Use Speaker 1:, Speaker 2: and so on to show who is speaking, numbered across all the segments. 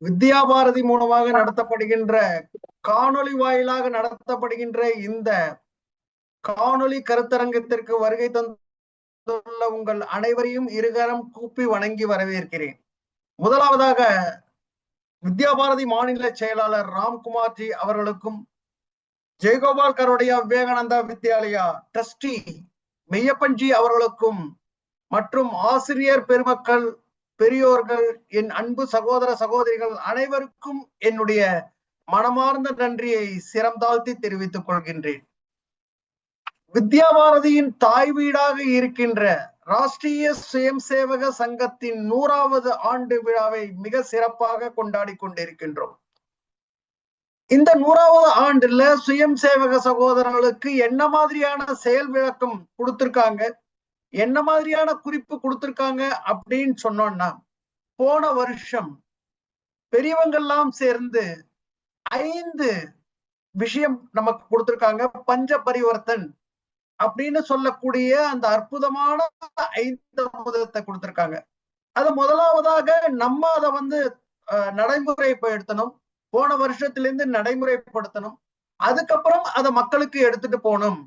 Speaker 1: வித்யாபாரதி மூலமாக நடத்தப்படுகின்ற காணொளி வாயிலாக நடத்தப்படுகின்ற இந்த காணொளி கருத்தரங்கத்திற்கு வருகை தந்துள்ள உங்கள் அனைவரையும் இருகரம் கூப்பி வணங்கி வரவேற்கிறேன். முதலாவதாக வித்யாபாரதி மாநில செயலாளர் ராம்குமார்ஜி அவர்களுக்கும், ஜெயகோபால் கரோடியா விவேகானந்தா வித்யாலயா ட்ரஸ்டி மெய்யப்பன்ஜி அவர்களுக்கும் மற்றும் ஆசிரியர் பெருமக்கள், பெரியோர்கள், என் அன்பு சகோதர சகோதரிகள் அனைவருக்கும் என்னுடைய மனமார்ந்த நன்றியை சிரம் தாழ்த்தி தெரிவித்துக் கொள்கின்றேன். வித்யாபாரதியின் தாய் வீடாக இருக்கின்ற ராஷ்டிரிய சுயம் சேவக சங்கத்தின் 100வது ஆண்டு விழாவை மிக சிறப்பாக கொண்டாடி கொண்டிருக்கின்றோம். இந்த 100வது ஆண்டுல சுயம் சேவக சகோதரர்களுக்கு என்ன மாதிரியான செயல் விளக்கம் கொடுத்திருக்காங்க, என்ன மாதிரியான குறிப்பு கொடுத்திருக்காங்க அப்படின்னு சொன்னோம்னா, போன வருஷம் பெரியவங்கெல்லாம் சேர்ந்து 5 விஷயம் நமக்கு கொடுத்திருக்காங்க. பஞ்ச பரிவர்த்தன் அப்படின்னு சொல்லக்கூடிய அந்த அற்புதமான 5 அமுதத்தை கொடுத்திருக்காங்க. அது முதலாவதாக நம்ம அதை நடைமுறைப்படுத்தணும். போன வருஷத்திலிருந்து நடைமுறைப்படுத்தணும். அதுக்கப்புறம் அதை மக்களுக்கு எடுத்துட்டு போகணும்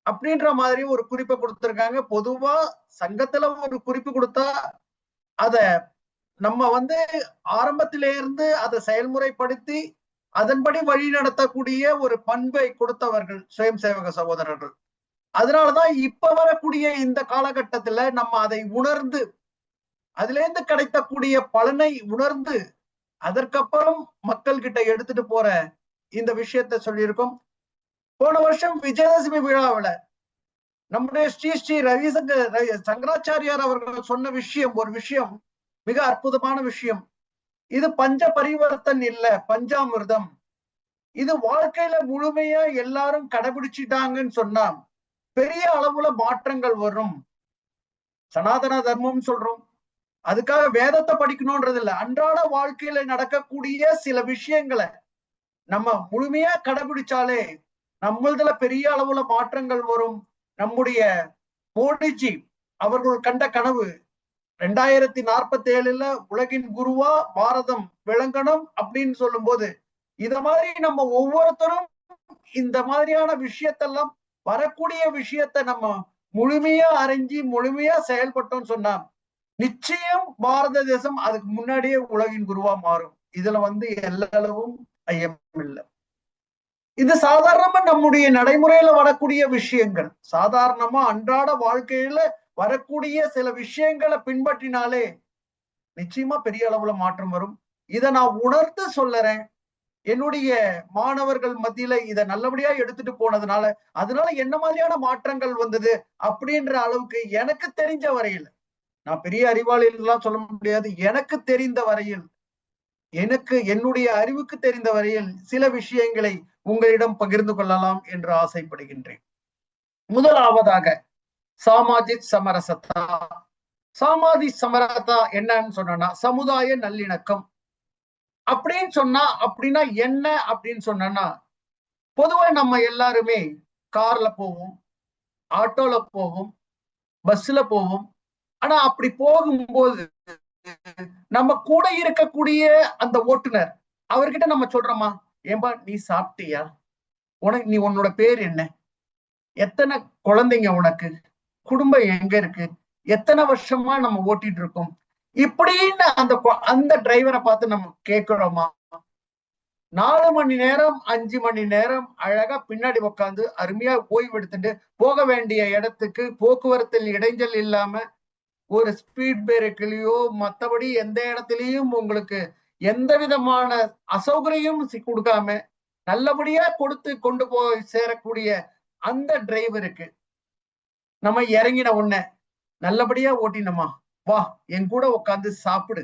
Speaker 1: அப்படின்ற மாதிரி ஒரு குறிப்பை கொடுத்திருக்காங்க. பொதுவா சங்கத்துல ஒரு குறிப்பு கொடுத்தா அத நம்ம ஆரம்பத்திலே இருந்து அதை செயல்முறைப்படுத்தி அதன்படி வழி நடத்தக்கூடிய ஒரு பண்பை கொடுத்தவர்கள் சுயம் சேவக சகோதரர்கள். அதனாலதான் இப்ப வரக்கூடிய இந்த காலகட்டத்துல நம்ம அதை உணர்ந்து, அதுல இருந்து கிடைக்கக்கூடிய பலனை உணர்ந்து, அதற்கப்புறம் மக்கள் கிட்ட எடுத்துட்டு போற இந்த விஷயத்த சொல்லியிருக்கோம். போன வருஷம் விஜயதசமி விழாவில் நம்முடைய ஸ்ரீ ஸ்ரீ சங்கராச்சாரியார் அவர்கள் சொன்ன ஒரு விஷயம் மிக அற்புதமான விஷயம். இது பஞ்ச பரிவர்த்தன் இல்ல, பஞ்சாமிர்தம். இது வாழ்க்கையில முழுமையா எல்லாரும் கடைபிடிச்சிட்டாங்கன்னு சொன்னா பெரிய அளவுல மாற்றங்கள் வரும். சனாதன தர்மம் சொல்றோம், அதுக்காக வேதத்தை படிக்கணும்ன்றது இல்ல. அன்றாட வாழ்க்கையில நடக்கக்கூடிய சில விஷயங்களை நம்ம முழுமையா கடைபிடிச்சாலே நம்மளதுல பெரிய அளவுல மாற்றங்கள் வரும். நம்முடைய மோடிஜி அவர்கள் கண்ட கனவு 2047 உலகின் குருவா பாரதம் விளங்கணும் அப்படின்னு சொல்லும் போது, இத மாதிரி நம்ம ஒவ்வொருத்தரும் இந்த மாதிரியான விஷயத்தெல்லாம், வரக்கூடிய விஷயத்த நம்ம முழுமையா அறிஞ்சு முழுமையா செயல்பட்டோம்னு சொன்னா நிச்சயம் பாரத தேசம் அதுக்கு முன்னாடியே உலகின் குருவா மாறும். இதுல எல்லளவும் ஐயம் இல்லை. இது சாதாரணமா நம்முடைய நடைமுறையில வரக்கூடிய விஷயங்கள், சாதாரணமா அன்றாட வாழ்க்கையில வரக்கூடிய சில விஷயங்களை பின்பற்றினாலே நிச்சயமா பெரிய அளவுல மாற்றம் வரும். இதை நான் உணர்ந்து சொல்லறேன். என்னுடைய மாணவர்கள் மத்தியில இதை நல்லபடியா எடுத்துட்டு போனதுனால அதனால என்ன மாதிரியான மாற்றங்கள் வந்தது அப்படின்ற அளவுக்கு எனக்கு தெரிஞ்ச வரையில், நான் பெரிய அறிவாளிகள்லாம் சொல்ல முடியாது, எனக்கு தெரிந்த வரையில், எனக்கு என்னுடைய அறிவுக்கு தெரிந்த வரையில் சில விஷயங்களை உங்களிடம் பகிர்ந்து கொள்ளலாம் என்று ஆசைப்படுகின்றேன். முதலாவதாக சாமாஜிக் சமரசத்தா. சாமாஜிக் சமரசத்தா என்னன்னு சொன்னா சமுதாய நல்லிணக்கம் அப்படின்னு சொன்னா, அப்படின்னா என்ன அப்படின்னு சொன்னா, பொதுவா நம்ம எல்லாருமே கார்ல போவோம், ஆட்டோல போவோம், பஸ்ல போவோம். ஆனா அப்படி போகும்போது நம்ம கூட இருக்கக்கூடிய அந்த ஓட்டுநர் அவர்கிட்ட நம்ம சொல்றோமா, ஏன்பா நீ சாப்பிட்டியா, நீ உன்னோட பேர் என்ன, எத்தனை குழந்தைங்க உனக்கு, குடும்பம் எங்க இருக்கு, எத்தனை வருஷமா நம்ம ஓட்டிட்டு இருக்கோம் இப்படின்னு அந்த டிரைவரை பார்த்து நம்ம கேட்கிறோமா? 4 மணி நேரம் 5 மணி நேரம் அழகா பின்னாடி உட்காந்து அருமையா ஓய்வு எடுத்துட்டு போக வேண்டிய இடத்துக்கு போக்குவரத்தில் இடைஞ்சல் இல்லாம ஒரு ஸ்பீட் பிரேக்லயோ மற்றபடி எந்த இடத்துலயும் உங்களுக்கு எந்த விதமான அசௌகரியம் கொடுக்காம நல்லபடியா கொடுத்து கொண்டு போய் சேரக்கூடிய அந்த டிரைவருக்கு நம்ம இறங்கின உடனே நல்லபடியா ஓட்டினோமா, வா என் கூட உட்காந்து சாப்பிடு,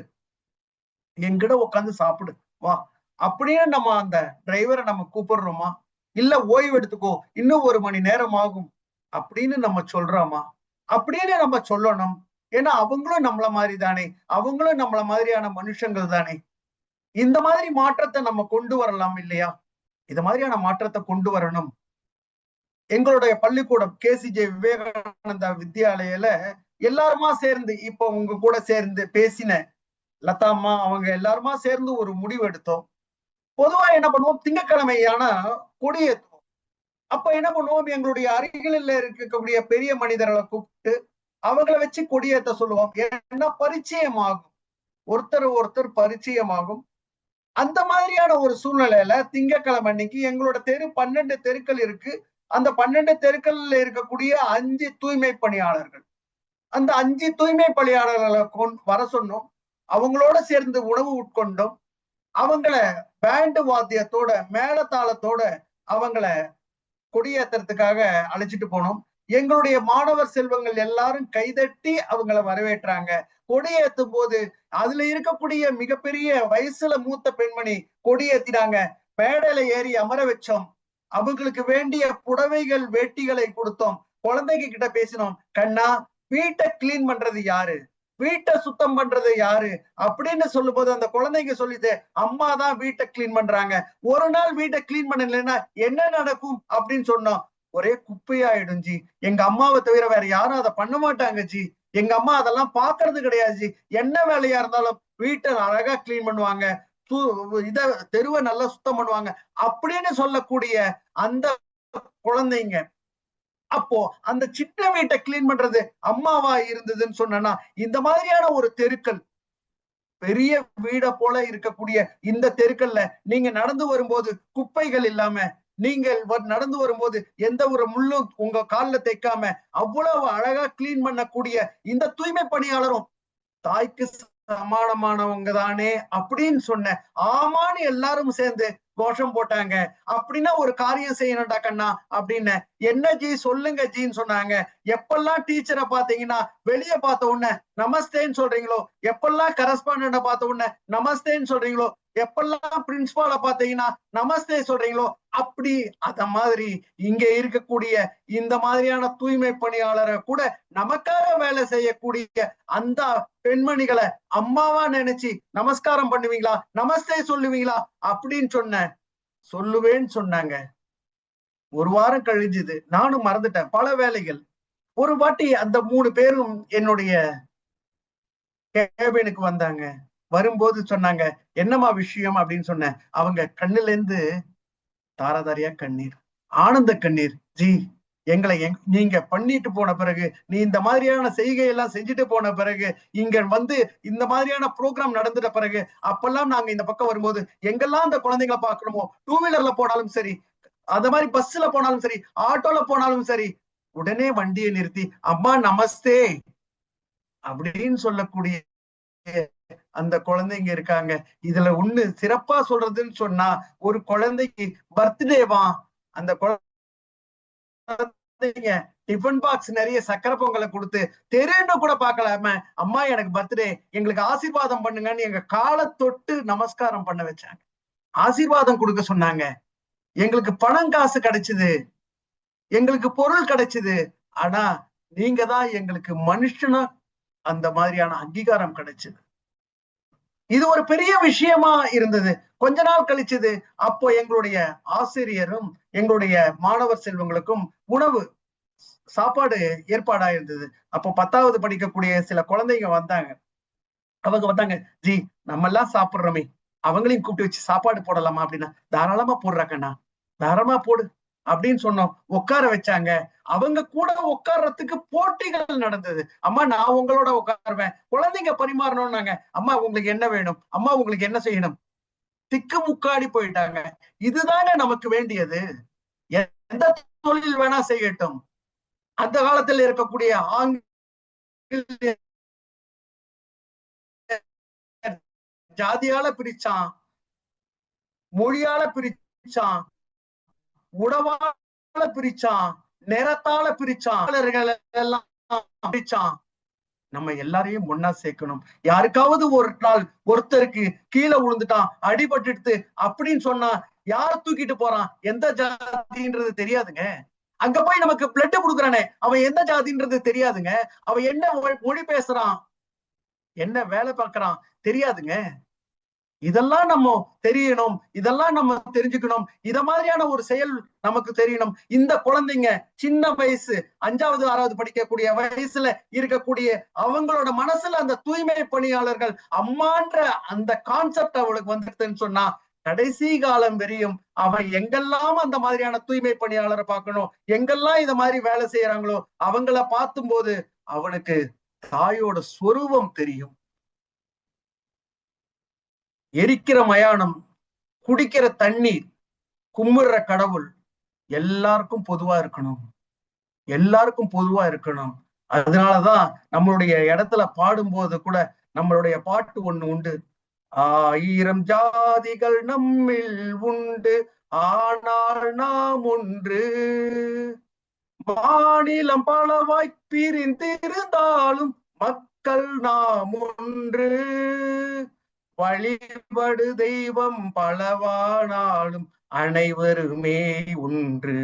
Speaker 1: என்கிட்ட உட்காந்து சாப்பிடு வா அப்படின்னு நம்ம அந்த டிரைவரை நம்ம கூப்பிடுறோமா? இல்ல ஓய்வு எடுத்துக்கோ இன்னும் 1 மணி நேரம் ஆகும் அப்படின்னு நம்ம சொல்றோமா? அப்படின்னு நம்ம சொல்லணும். ஏன்னா அவங்களும் நம்மள மாதிரி தானே, அவங்களும் நம்மள மாதிரியான மனுஷங்கள் தானே. இந்த மாதிரி மாற்றத்தை நம்ம கொண்டு வரலாம் இல்லையா? இது மாதிரியான மாற்றத்தை கொண்டு வரணும். எங்களுடைய பள்ளிக்கூடம் KCJ விவேகானந்தா வித்யாலயில எல்லாருமா சேர்ந்து இப்ப உங்க கூட சேர்ந்து பேசின லதா அம்மா அவங்க எல்லாருமா சேர்ந்து ஒரு முடிவு எடுத்தோம். பொதுவா என்ன பண்ணுவோம், திங்கட்கிழமை ஆனா கொடியேற்றுவோம். அப்ப என்ன பண்ணுவோம், எங்களுடைய அருகில இருக்கக்கூடிய பெரிய மனிதர்களை கூப்பிட்டு அவங்களை வச்சு கொடியேற்ற சொல்லுவோம். ஏன்னா பரிச்சயமாகும், ஒருத்தர் பரிச்சயமாகும். அந்த மாதிரியான ஒரு சூழ்நிலையில திங்கட்கிழமை அன்னைக்கு எங்களோட தெரு 12 தெருக்கள் இருக்கு. அந்த 12 தெருக்கள்ல இருக்கக்கூடிய 5 தூய்மை பணியாளர்கள், அந்த 5 தூய்மை பணியாளர்களை வர சொன்னோம். அவங்களோட சேர்ந்து உணவு உட்கொண்டோம். அவங்கள பேண்டு வாத்தியத்தோட மேளதாளத்தோட அவங்கள கொடியேற்றத்துக்காக அழைச்சிட்டு போனோம். எங்களுடைய மாணவர் செல்வங்கள் எல்லாரும் கைதட்டி அவங்கள வரவேற்றாங்க. கொடியேற்றும் போது அதுல இருக்கக்கூடிய மிகப்பெரிய வயசுல மூத்த பெண்மணி கொடியேத்தினாங்க. மேடையில ஏறி அமர வச்சோம். அவங்களுக்கு வேண்டிய புடவைகள் வேட்டிகளை கொடுத்தோம். குழந்தைங்க கிட்ட பேசினோம், கண்ணா வீட்டை கிளீன் பண்றது யாரு, வீட்டை சுத்தம் பண்றது யாரு அப்படின்னு சொல்லும் போது அந்த குழந்தைங்க சொல்லிட்டு, அம்மா தான் வீட்டை கிளீன் பண்றாங்க, ஒரு நாள் வீட்டை கிளீன் பண்ணலைன்னா என்ன நடக்கும் அப்படின்னு சொன்னோம். ஒரே குப்பையாயிடும் ஜி, எங்க அம்மாவை தவிர வேற யாரும் அதை பண்ண மாட்டாங்க ஜி, எங்க அம்மா அதெல்லாம் பாக்குறது கிடையாது ஜி, என்ன வேலையா இருந்தாலும் வீட்டை அழகா கிளீன் பண்ணுவாங்க, இத தெருவை நல்லா சுத்தம் பண்ணுவாங்க அப்படின்னு சொல்லக்கூடிய அந்த குழந்தைங்க. அப்போ அந்த சின்ன வீட்டை கிளீன் பண்றது அம்மாவா இருந்ததுன்னு சொன்னா, இந்த மாதிரியான ஒரு தெருக்கள், பெரிய வீட போல இருக்கக்கூடிய இந்த தெருக்கள்ல நீங்க நடந்து வரும்போது குப்பைகள் இல்லாம, நீங்கள் நடந்து வரும்போது எந்த ஒரு முள்ளும் உங்க கால்ல தைக்காம அவ்வளவு அழகா கிளீன் பண்ணக்கூடிய இந்த தூய்மை பணியாளரும் தாய்க்கு சமானமானவங்க தானே அப்படின்னு சொன்ன. ஆமான்னு எல்லாரும் சேர்ந்து கோஷம் போட்டாங்க. அப்படின்னா ஒரு காரியம் செய்யணும்டா கண்ணா அப்படின்னு. என்ன ஜி சொல்லுங்க ஜின்னு சொன்னாங்க. எப்பெல்லாம் டீச்சரை பாத்தீங்கன்னா வெளியே பார்த்த உடனே நமஸ்தேன்னு சொல்றீங்களோ, எப்பெல்லாம் கரஸ்பாண்ட பார்த்த உடனே நமஸ்தேன்னு சொல்றீங்களோ, எப்பெல்லாம் பிரின்சிபால பாத்தீங்கன்னா நமஸ்தே சொல்றீங்களோ, அப்படி அத மாதிரி இங்க இருக்கக்கூடிய இந்த மாதிரியான தூய்மை பணியாளரை கூட நமக்காக வேலை செய்யக்கூடிய அந்த பெண்மணிகளை அம்மாவா நினைச்சு நமஸ்காரம் பண்ணுவீங்களா, நமஸ்தே சொல்லுவீங்களா அப்படின்னு சொல்லுவேன்னு சொன்னாங்க. ஒரு வாரம் கழிஞ்சுது, நானும் மறந்துட்டேன், பல வேலைகள். ஒரு வாட்டி அந்த 3 பேரும் என்னுடைய கேபினுக்கு வந்தாங்க. வரும்போது சொன்னாங்க, என்னமா விஷயம் அப்படின்னு சொன்னேன். அவங்க கண்ணுல இருந்து தாராதாரியா கண்ணீர், ஆனந்த கண்ணீர். ஜி, எங்களை நீங்க பண்ணிட்டு போன பிறகு, நீ இந்த மாதிரியான செய்கை எல்லாம் செஞ்சுட்டு போன பிறகு, இங்க வந்து இந்த மாதிரியான ப்ரோக்ராம் நடந்துட்ட பிறகு, அப்பெல்லாம் நாங்க இந்த பக்கம் வரும்போது எங்கெல்லாம் அந்த குழந்தைங்களை பார்க்கணுமோ, 2 வீலர்ல போனாலும் சரி, அந்த மாதிரி பஸ்ல போனாலும் சரி, ஆட்டோல போனாலும் சரி, உடனே வண்டியை நிறுத்தி அம்மா நமஸ்தே அப்படின்னு சொல்லக்கூடிய அந்த குழந்தைங்க இருக்காங்க. இதுல ஒண்ணு சிறப்பா சொல்றதுன்னு சொன்னா, ஒரு குழந்தைக்கு பர்த்டேவா, அந்த குழந்தைங்க டிஃபன் பாக்ஸ் நிறைய சக்கரை பொங்கலை கொடுத்து தெருன்னு கூட பார்க்கலாம, அம்மா எனக்கு பர்த்டே, எங்களுக்கு ஆசீர்வாதம் பண்ணுங்கன்னு எங்க காலை தொட்டு நமஸ்காரம் பண்ண வச்சாங்க. ஆசீர்வாதம் கொடுக்க சொன்னாங்க. எங்களுக்கு பணம் காசு கிடைச்சது, எங்களுக்கு பொருள் கிடைச்சது, ஆனா நீங்க தான் எங்களுக்கு மனுஷனா அந்த மாதிரியான அங்கீகாரம் கிடைச்சது. இது ஒரு பெரிய விஷயமா இருந்தது. கொஞ்ச நாள் கழிச்சது. அப்போ எங்களுடைய ஆசிரியரும் எங்களுடைய மாணவர் செல்வங்களுக்கும் உணவு சாப்பாடு ஏற்பாடா இருந்தது. அப்போ 10வது படிக்கக்கூடிய சில குழந்தைங்க வந்தாங்க. அவங்க வந்தாங்க, ஜி நம்ம எல்லாம் சாப்பிடுறோமே, அவங்களையும் கூப்பிட்டு வச்சு சாப்பாடு போடலாமா அப்படின்னா, தாராளமா போடுறாக்கண்ணா, தாராளமா போடு அப்படின்னு சொன்னோம். உட்கார வச்சாங்க. அவங்க கூட உட்கார்றதுக்கு போட்டிகள் நடந்தது. அம்மா நான் உங்களோட உட்காருவேன், குழந்தைங்க பரிமாறணும்னாங்க. அம்மா உங்களுக்கு என்ன வேணும், அம்மா உங்களுக்கு என்ன செய்யணும், திக்கு முக்காடி போயிட்டாங்க. இதுதாங்க நமக்கு வேண்டியது. எந்த தொழில் வேணா செய்யட்டும். அந்த காலத்தில் இருக்கக்கூடிய ஆங்கில ஜாதியால பிரிச்சான், மொழியால பிரிச்சான், உணவால பிரிச்சான், நிறத்தால பிரிச்சான், எல்லாம் பிரிச்சான். நம்ம எல்லாரையும் ஒன்னா சேர்க்கணும். யாருக்காவது ஒரு நாள் ஒருத்தருக்கு கீழே விழுந்துட்டான், அடிபட்டுடுத்து அப்படின்னு சொன்னா யார் தூக்கிட்டு போறான், எந்த ஜாதின்றது தெரியாதுங்க. அங்க போய் நமக்கு பிளட் கொடுக்குறானே, அவன் எந்த ஜாதின்றது தெரியாதுங்க. அவன் என்ன மொழி பேசுறான், என்ன வேலை பார்க்கறான் தெரியாதுங்க. இதெல்லாம் நம்ம தெரியணும், இதெல்லாம் நம்ம தெரிஞ்சுக்கணும், இத மாதிரியான ஒரு செயல் நமக்கு தெரியணும். இந்த குழந்தைங்க சின்ன வயசு 5வது 6வது படிக்கக்கூடிய வயசுல இருக்கக்கூடிய அவங்களோட மனசுல அந்த தூய்மை பணியாளர்கள் அம்மான்ற அந்த கான்செப்ட் அவளுக்கு வந்துருதுன்னு சொன்னா கடைசி காலம் வரையும் அவன் எங்கெல்லாம் அந்த மாதிரியான தூய்மை பணியாளரை பார்க்கணும், எங்கெல்லாம் இத மாதிரி வேலை செய்யறாங்களோ அவங்கள பார்த்தும் போது அவனுக்கு தாயோட ஸ்வரூபம் தெரியும். எரிக்கிற மயானம், குடிக்கிற தண்ணீர், கும்பிடுற கடவுள் எல்லாருக்கும் பொதுவா இருக்கணும், எல்லாருக்கும் பொதுவா இருக்கணும். அதனாலதான் நம்மளுடைய இடத்துல பாடும்போது கூட நம்மளுடைய பாட்டு ஒண்ணு உண்டு, 1000 ஜாதிகள் நம்மில் உண்டு ஆனால் நாம் ஒன்று, மாநிலம் பலவாய் பிரிந்திருந்தாலும் மக்கள் நாம் ஒன்று, வழிபடு தெய்வம் பலவானாலும் அனைவருமே ஒன்று,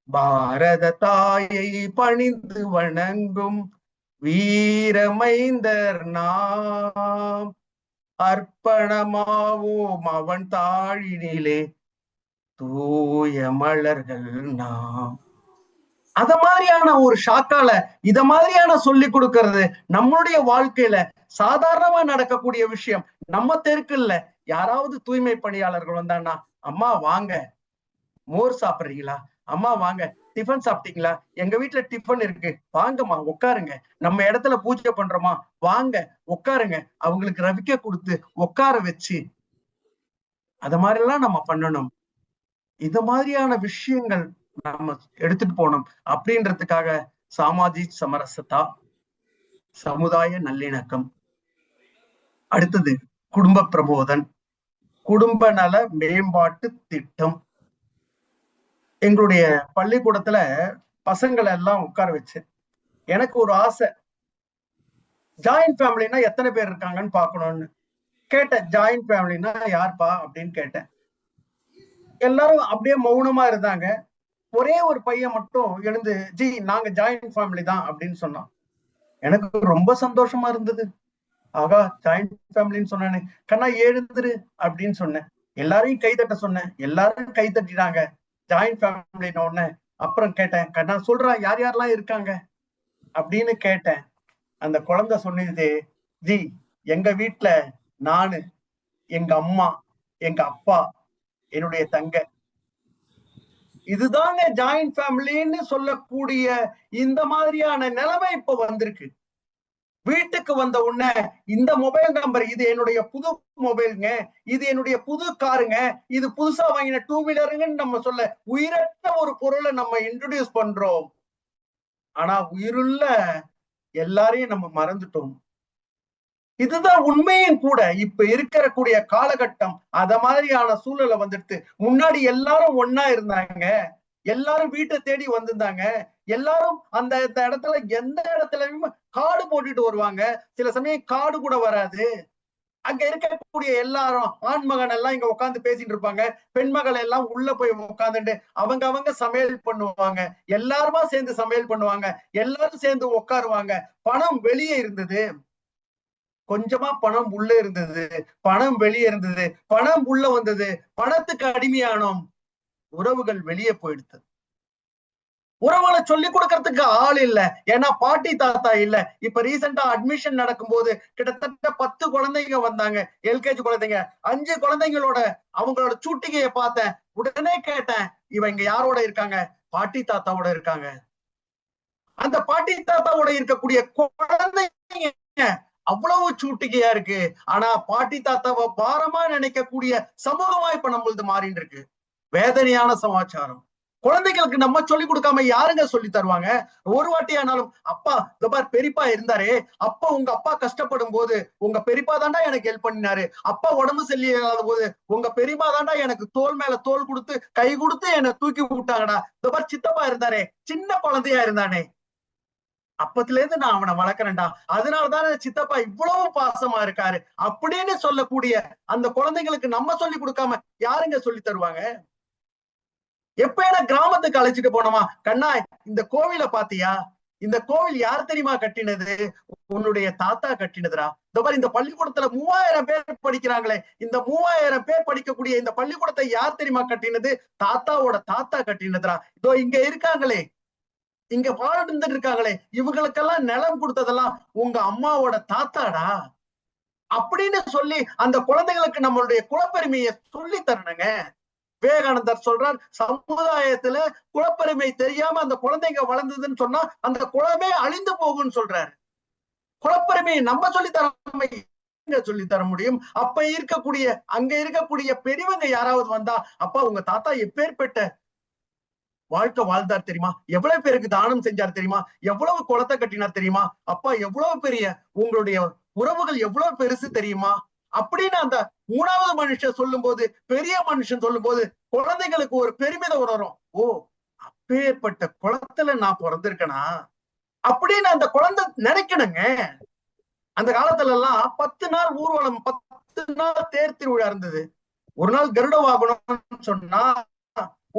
Speaker 1: பாரத தாயை பணிந்து வணங்கும் வீரமைந்தர் நாம், அர்ப்பணமாவோம் அவன் தாழினிலே தூய மலர்கள் நாம். அத மாதிரியான ஒரு ஷாக்கால இத மாதிரியான சொல்லி கொடுக்கறது நம்மளுடைய வாழ்க்கையில சாதாரணமா நடக்கக்கூடிய விஷயம். நம்ம தெருக்குல்ல யாராவது தூய்மை பணியாளர்கள் வந்தான்னா, அம்மா வாங்க மோர் சாப்பிடுறீங்களா, அம்மா வாங்க டிஃபன் சாப்பிட்டீங்களா, எங்க வீட்டுல டிஃபன் இருக்கு வாங்கம்மா உட்காருங்க, நம்ம இடத்துல பூஜை பண்றோமா வாங்க உட்காருங்க, அவங்களுக்கு ரவிக்க கொடுத்து உட்கார வச்சு அத மாதிரி எல்லாம் நம்ம பண்ணணும். இத மாதிரியான விஷயங்கள் நம்ம எடுத்துட்டு போனோம் அப்படின்றதுக்காக சாமாஜிக் சமரசத்தா, சமுதாய நல்லிணக்கம், அடுத்தது குடும்ப பிரபோதன், குடும்ப நல மேம்பாட்டு திட்டம். எங்களுடைய பள்ளிக்கூடத்துல பசங்களை எல்லாம் உட்கார வச்சு எனக்கு ஒரு ஆசை, ஜாயிண்ட் ஃபேமிலினா எத்தனை பேர் இருக்காங்கன்னு பாக்கணும்னு கேட்டேன். ஜாயிண்ட் ஃபேமிலினா யார்ப்பா அப்படின்னு கேட்டேன். எல்லாரும் அப்படியே மௌனமா இருந்தாங்க. ஒரே ஒரு பையன் மட்டும் எழுந்து ஜி நாங்க ஜாயிண்ட் ஃபேமிலி தான் அப்படின்னு சொன்னான். எனக்கு ரொம்ப சந்தோஷமா இருந்தது. ஆகா ஜாயிண்ட் ஃபேமிலின்னு சொன்னானே, கண்ணா எழுந்துரு அப்படின்னு சொன்னேன். எல்லாரையும் கைதட்ட சொன்னேன், எல்லாரும் கை தட்டினாங்க ஜாயிண்ட் ஃபேமிலின்னு உடனே. அப்புறம் கேட்டேன், கண்ணா சொல்றான் யார் யாரெல்லாம் இருக்காங்க அப்படின்னு கேட்டேன். அந்த குழந்தை சொன்னது, ஜி எங்க வீட்டுல நானு, எங்க அம்மா, எங்க அப்பா, என்னுடைய தங்க, இதுதாங்க ஜாயிண்ட் ஃபேமிலின்னு சொல்லக்கூடிய இந்த மாதிரியான நிலைமை இப்ப வந்திருக்கு. வீட்டுக்கு வந்த உடனே இந்த மொபைல் நம்பர், இது என்னுடைய புது மொபைலுங்க, இது என்னுடைய புது காருங்க, இது புதுசா வாங்கின 2 வீலருங்கன்னு நம்ம சொல்ல உயிரற்ற ஒரு பொருளை நம்ம இன்ட்ரோடியூஸ் பண்றோம். ஆனா உயிருள்ள எல்லாரையும் நம்ம மறந்துட்டோம். இதுதான் உண்மையும் கூட. இப்ப இருக்கக்கூடிய காலகட்டம் அத மாதிரியான சூழலை வந்துடுத்து. முன்னாடி எல்லாரும் ஒன்னா இருந்தாங்க, எல்லாரும் வீட்டை தேடி வந்திருந்தாங்க, எல்லாரும் அந்த இடத்துல எந்த இடத்துலயும் காடு போட்டுட்டு வருவாங்க. சில சமயம் காடு கூட வராது. அங்க இருக்கக்கூடிய எல்லாரும் ஆண்மகன் எல்லாம் இங்க உட்காந்து பேசிட்டு இருப்பாங்க, பெண்மகள் எல்லாம் உள்ள போய் உட்காந்துட்டு அவங்க சமையல் பண்ணுவாங்க, எல்லாருமா சேர்ந்து சமையல் பண்ணுவாங்க, எல்லாரும் சேர்ந்து உட்காருவாங்க. பணம் வெளியே இருந்தது, கொஞ்சமா பணம் உள்ள இருந்தது, பணம் வெளியே இருந்தது, பணம் உள்ள வந்தது, பணத்துக்கு அடிமையானோம், உறவுகள் வெளியே போயிடுது. உறவுகளை சொல்லி கொடுக்கறதுக்கு ஆள் இல்ல, ஏன்னா பாட்டி தாத்தா இல்ல. இப்ப ரீசெண்டா அட்மிஷன் நடக்கும் போது கிட்டத்தட்ட 10 குழந்தைங்க வந்தாங்க, எல்கேஜி குழந்தைங்க. 5 குழந்தைங்களோட அவங்களோட சூட்டிகையை பார்த்தேன். உடனே கேட்டேன், இவங்க யாரோட இருக்காங்க? பாட்டி தாத்தாவோட இருக்காங்க. அந்த பாட்டி தாத்தாவோட இருக்கக்கூடிய குழந்தைங்க அவ்வளவு சூட்டிகையா இருக்கு. ஆனா பாட்டி தாத்தாவை பாரமா நினைக்கக்கூடிய சமூகமா இப்ப நம்மளது மாறிட்டு இருக்கு. வேதனையான சமாச்சாரம். குழந்தைகளுக்கு நம்ம சொல்லி கொடுக்காம யாருங்க சொல்லி தருவாங்க? ஒரு வாட்டி ஆனாலும், அப்பா பார் பெரியப்பா இருந்தாரே, அப்பா உங்க அப்பா கஷ்டப்படும் போது உங்க பெரியப்பா தாண்டா எனக்கு ஹெல்ப் பண்ணினாரு, அப்பா உடம்பு சரியில்லாத போது உங்க பெரியப்பா தாண்டா எனக்கு தோல் மேல தோல் கொடுத்து கை கொடுத்து என்னை தூக்கி விட்டாங்கடா, பார் சித்தப்பா இருந்தாரே, சின்ன குழந்தையா இருந்தானே, அப்பத்துல இருந்து நான் அவனை வளர்க்கறேன்டா, அதனாலதானே சித்தப்பா இவ்வளவு பாசமா இருக்காரு அப்படின்னு சொல்லக்கூடிய அந்த குழந்தைங்களுக்கு நம்ம சொல்லி கொடுக்காம யாருங்க சொல்லி தருவாங்க? எப்ப கிராமத்துக்கு அழைச்சிட்டு போனோமா, கண்ணா இந்த கோவிலை பாத்தியா, இந்த கோவில் யார் தெரியுமா கட்டினது? உன்னுடைய தாத்தா கட்டினதுரா. இந்த மாதிரி இந்த பள்ளிக்கூடத்துல 3000 பேர் படிக்கிறாங்களே, இந்த 3000 பேர் படிக்கக்கூடிய இந்த பள்ளிக்கூடத்தை யார் தெரியுமா கட்டினது? தாத்தாவோட தாத்தா கட்டினதுரா. இதோ இங்க இருக்காங்களே, இங்க வாழ்ந்துட்டு இருக்காங்களே, இவங்களுக்கெல்லாம் நிலம் கொடுத்ததெல்லாம் உங்க அம்மாவோட தாத்தாடா அப்படின்னு சொல்லி அந்த குழந்தைகளுக்கு நம்மளுடைய குலப்பெருமையை சொல்லி தரணுங்க. விவேகானந்தர் சொல்றார், சமுதாயத்துல குலப்பெருமை தெரியாம அந்த குழந்தைங்க வளர்ந்ததுன்னு சொன்னா அந்த குலமே அழிந்து போகும்னு சொல்றாரு. குலப்பெருமையை நம்ம சொல்லி தர முடியும். அப்ப இருக்கக்கூடிய அங்க இருக்கக்கூடிய பெரியவங்க யாராவது வந்தா, அப்பா உங்க தாத்தா எப்பேற்பட்ட வாழ்க்கை வாழ்ந்தார் தெரியுமா, எவ்வளவு பேருக்கு தானம் செஞ்சார் தெரியுமா, எவ்வளவு குளத்தை கட்டினார் தெரியுமா, அப்பா எவ்வளவு பெரிய உங்களுடைய உறவுகள் எவ்வளவு பெருசு தெரியுமா அப்படின்னு அந்த 3வது மனுஷன் சொல்லும் போது, பெரிய மனுஷன் சொல்லும் போது குழந்தைகளுக்கு ஒரு பெருமிதம் உணரும். ஓ, அப்பேற்பட்ட குளத்துல நான் பிறந்திருக்கேனா அப்படின்னு அந்த குழந்தை நினைக்கணுங்க. அந்த காலத்துல எல்லாம் 10 நாள் ஊர்வலம், 10 நாள் தேர் திருவிழா இருந்தது. ஒரு நாள் கருட வாகனம்னு சொன்னா,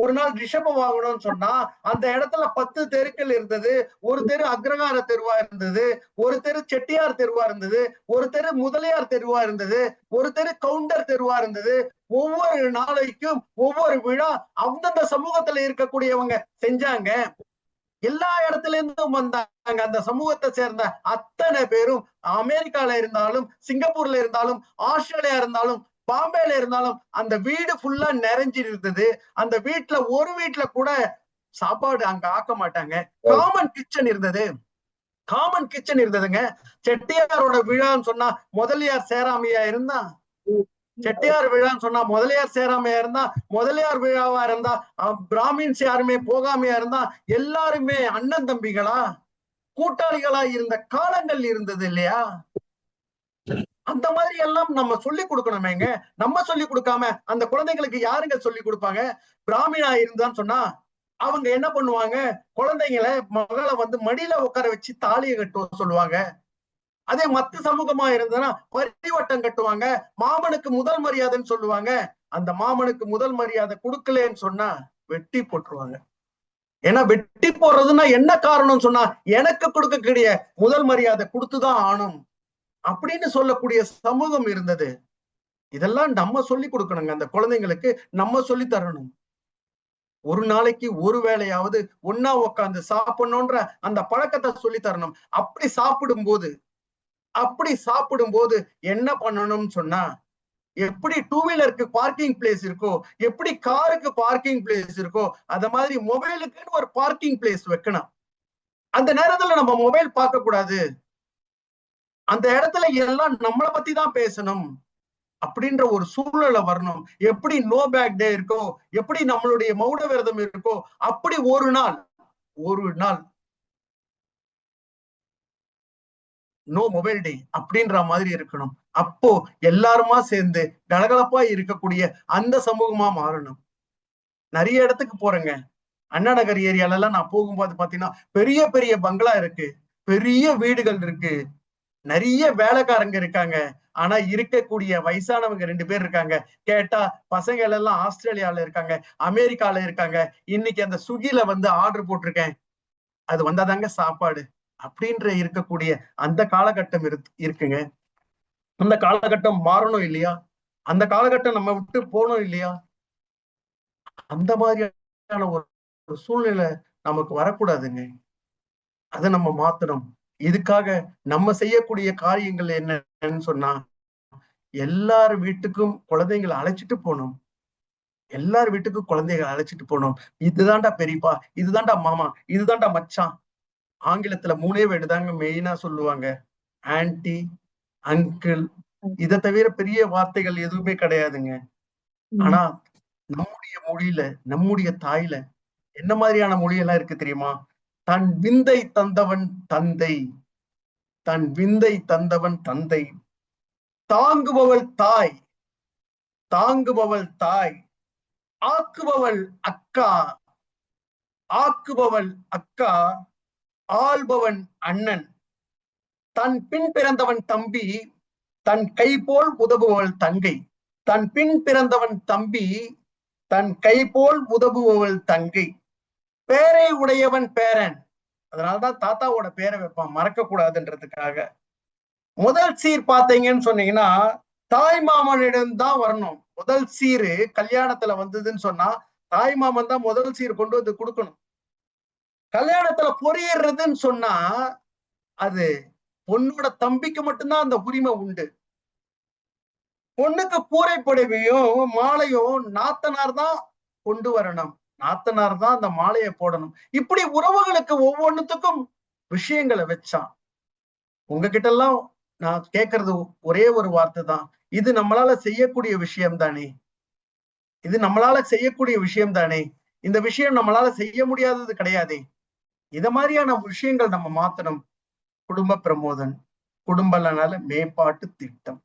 Speaker 1: ஒரு நாள் ரிஷப வாகனம்னு சொன்னா, அந்த இடத்துல 10 தெருக்கள் இருந்தது. ஒரு தெரு அக்ரகார தெருவா இருந்தது, ஒரு தெரு செட்டியார் தெருவா இருந்தது, ஒரு தெரு முதலியார் தெருவா இருந்தது, ஒரு தெரு கவுண்டர் தெருவா இருந்தது. ஒவ்வொரு நாளைக்கும் ஒவ்வொரு விழா அந்தந்த சமூகத்துல இருக்கக்கூடியவங்க செஞ்சாங்க. எல்லா இடத்துல இருந்தும் வந்தாங்க. அந்த சமூகத்தை சேர்ந்த அத்தனை பேரும் அமெரிக்கால இருந்தாலும், சிங்கப்பூர்ல இருந்தாலும், ஆஸ்திரேலியா இருந்தாலும், பாம்பேல இருந்தாலும் அந்த வீடு ஃபுல்லா நிறைஞ்சு இருந்தது. அந்த ஒரு வீட்டுல கூட சாப்பாடு அங்க ஆக்க மாட்டாங்க. காமன் கிச்சன் இருந்தது. காமன் கிச்சன் இருந்ததுங்க. செட்டியாரோட விழான்னு சொன்னா முதலியார் சேராமையா இருந்தா, செட்டியார் விழான்னு சொன்னா முதலியார் சேராமையா இருந்தா, முதலியார் விழாவா இருந்தா பிராமின்ஸ் யாருமே போகாமையா இருந்தா, எல்லாருமே அண்ணன் தம்பிகளா கூட்டாளிகளா இருந்த காலங்கள் இருந்தது இல்லையா? அந்த மாதிரி எல்லாம் நம்ம சொல்லி கொடுக்கணுமேங்க. நம்ம சொல்லி கொடுக்காம அந்த குழந்தைங்களுக்கு யாருங்க சொல்லி கொடுப்பாங்க? பிராமினா இருந்தான்னு சொன்னா அவங்க என்ன பண்ணுவாங்க, குழந்தைங்களை மகளை மடியில உட்கார வச்சு தாலியை கட்டுவ சொல்லுவாங்க. அதே மத்த சமூகமா இருந்ததுன்னா பரிவட்டம் கட்டுவாங்க, மாமனுக்கு முதல் மரியாதைன்னு சொல்லுவாங்க. அந்த மாமனுக்கு முதல் மரியாதை கொடுக்கலன்னு சொன்னா வெட்டி போட்டுருவாங்க. ஏன்னா வெட்டி போடுறதுன்னா என்ன காரணம் சொன்னா, எனக்கு கொடுக்கக்கூடிய முதல் மரியாதை கொடுத்துதான் ஆணும் அப்படின்னு சொல்லக்கூடிய சமூகம் இருந்தது. இதெல்லாம் நம்ம சொல்லி கொடுக்கணுங்க. அந்த குழந்தைங்களுக்கு நம்ம சொல்லி தரணும். ஒரு நாளைக்கு ஒரு வேளையாவது ஒன்னா உட்காந்து சாப்பிடணும்ன்ற அந்த பழக்கத்தை சொல்லி தரணும். அப்படி சாப்பிடும் போது என்ன பண்ணணும்னு சொன்னா, எப்படி 2 வீலருக்கு பார்க்கிங் பிளேஸ் இருக்கோ, எப்படி காருக்கு பார்க்கிங் பிளேஸ் இருக்கோ, அத மாதிரி மொபைலுக்குன்னு ஒரு பார்க்கிங் பிளேஸ் வைக்கணும். அந்த நேரத்துல நம்ம மொபைல் பார்க்க கூடாது. அந்த இடத்துல எல்லாம் நம்மளை பத்தி தான் பேசணும் அப்படின்ற ஒரு சூழ்நிலை வரணும். எப்படி நோ பேக் டே இருக்கோ, எப்படி நம்மளுடைய மௌன விரதம் இருக்கோ, அப்படி ஒரு நாள் நோ மொபைல் டே அப்படின்ற மாதிரி இருக்கணும். அப்போ எல்லாருமா சேர்ந்து கலகலப்பா இருக்கக்கூடிய அந்த சமூகமா மாறணும். நிறைய இடத்துக்கு போறேங்க. அண்ணா நகர் ஏரியால எல்லாம் நான் போகும்போது பாத்தீங்கன்னா பெரிய பெரிய பங்களா இருக்கு, பெரிய வீடுகள் இருக்கு, நிறைய வேலைக்காரங்க இருக்காங்க. ஆனா இருக்கக்கூடிய வயசானவங்க 2 பேர் இருக்காங்க. கேட்டா பசங்க எல்லாம் ஆஸ்திரேலியால இருக்காங்க, அமெரிக்கால இருக்காங்க. இன்னைக்கு அந்த ஸ்விக்கில ஆர்டர் போட்டிருக்கேன், அது வந்தாதாங்க சாப்பாடு அப்படின்ற இருக்கக்கூடிய அந்த காலகட்டம் இருக்குங்க. அந்த காலகட்டம் மாறணும் இல்லையா? அந்த காலகட்டம் நம்ம விட்டு போனோம் இல்லையா? அந்த மாதிரியான ஒரு சூழ்நிலை நமக்கு வரக்கூடாதுங்க. அதை நம்ம மாத்தணும். இதுக்காக நம்ம செய்யக்கூடிய காரியங்கள் என்னன்னு சொன்னா, எல்லார் வீட்டுக்கும் குழந்தைங்களை அழைச்சிட்டு போகணும். எல்லார் வீட்டுக்கும் குழந்தைகளை அழைச்சிட்டு போகணும். இதுதான்டா பெரியப்பா, இதுதான்டா மாமா, இதுதான்டா மச்சான். ஆங்கிலத்துல 3 வேர்டு தாங்க மெயினா சொல்லுவாங்க. Anti, uncle. இதை தவிர பெரிய வார்த்தைகள் எதுவுமே கிடையாதுங்க. ஆனா நம்முடைய மொழியில, நம்முடைய தாயில என்ன மாதிரியான மொழியெல்லாம் இருக்கு தெரியுமா? தன் விந்தை தந்தவன் தந்தை, தன் விந்தை தந்தவன் தந்தை, தாங்குபவள் தாய், ஆக்குபவள் அக்கா, ஆள்பவன் அண்ணன், தன் பின் பிறந்தவன் தம்பி, தன் கை போல் உதவுபவள் தங்கை. தன் பின் பிறந்தவன் தம்பி, தன் கை போல் உதவுபவள் தங்கை. பேரை உடையவன் பேரன், அதனாலதான் தாத்தாவோட பேரை வைப்பான், மறக்க கூடாதுன்றதுக்காக. முதல் சீர் பாத்தீங்கன்னு சொன்னீங்கன்னா தாய் மாமனிடம் தான் வரணும். முதல் சீரு கல்யாணத்துல வந்ததுன்னு சொன்னா தாய் மாமன் தான் முதல் சீர் கொண்டு வந்து கொடுக்கணும். கல்யாணத்துல பொறியிடுறதுன்னு சொன்னா அது பொண்ணோட தம்பிக்கு மட்டும்தான் அந்த உரிமை உண்டு. பொண்ணுக்கு கூரைப்படவையும் மாலையும் நாத்தனார் தான் கொண்டு வரணும், நாத்தனார் தான் அந்த மாலையை போடணும். இப்படி உறவுகளுக்கு ஒவ்வொன்றுத்துக்கும் விஷயங்களை வச்சான். உங்ககிட்ட எல்லாம் நான் கேட்கறது ஒரே ஒரு வார்த்தை தான், இது நம்மளால செய்யக்கூடிய விஷயம் தானே, இது நம்மளால செய்யக்கூடிய விஷயம் தானே, இந்த விஷயம் நம்மளால செய்ய முடியாதது கிடையாதே. இத மாதிரியான விஷயங்கள் நம்ம மாத்தணும். குடும்ப பிரமோதன், குடும்ப நல மேம்பாட்டு திட்டம்.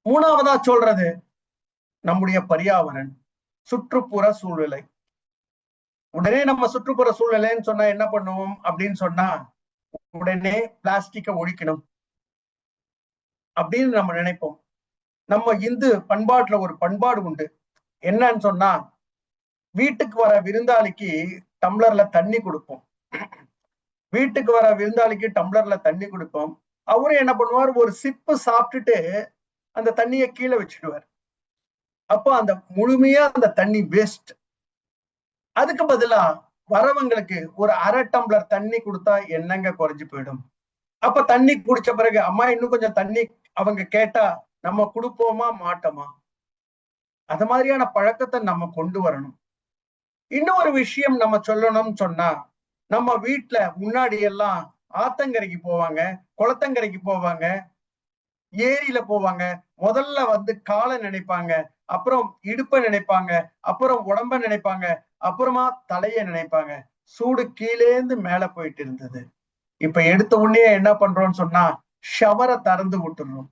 Speaker 1: மூணாவதா சொல்றது நம்முடைய பர்யாவரண், சுற்றுப்புற சூழ்நிலை. உடனே நம்ம சுற்றுப்புற சூழ்நிலைன்னு சொன்னா என்ன பண்ணுவோம் அப்படின்னு சொன்னா உடனே பிளாஸ்டிக்கை ஒழிக்கணும் அப்படின்னு நம்ம நினைப்போம். நம்ம இந்து பண்பாட்டுல ஒரு பண்பாடு உண்டு. என்னன்னு சொன்னா வீட்டுக்கு வர விருந்தாளிக்கு டம்ளர்ல தண்ணி கொடுப்போம். வீட்டுக்கு வர விருந்தாளிக்கு டம்ளர்ல தண்ணி கொடுப்போம். அவரும் என்ன பண்ணுவார், ஒரு சிப்பு சாப்பிட்டுட்டு அந்த தண்ணியை கீழே வச்சுடுவார். அப்போ அந்த முழுமையா அந்த தண்ணி வேஸ்ட். அதுக்கு பதிலா வரவங்களுக்கு ஒரு அரை டம்ளர் தண்ணி கொடுத்தா என்னங்க குறைஞ்சு போயிடும். அப்ப தண்ணி குடிச்ச பிறகு அம்மா இன்னும் கொஞ்சம் தண்ணி அவங்க கேட்டா நம்ம கொடுப்போமா மாட்டோமா? அது மாதிரியான பழக்கத்தை நம்ம கொண்டு வரணும். இன்னொரு விஷயம் நம்ம சொல்லணும்னு சொன்னா, நம்ம வீட்டுல முன்னாடி எல்லாம் ஆத்தங்கரைக்கு போவாங்க, குளத்தங்கரைக்கு போவாங்க, ஏரியில போவாங்க. முதல்ல வந்து காலை நினைப்பாங்க, அப்புறம் இடுப்பை நினைப்பாங்க, அப்புறம் உடம்ப நினைப்பாங்க, அப்புறமா தலைய நினைப்பாங்க. சூடு கீழேந்து மேல போயிட்டு இருந்தது. இப்ப எடுத்த உடனே என்ன பண்றோம்னு சொன்னா ஷவரை திறந்து விட்டுறோம்.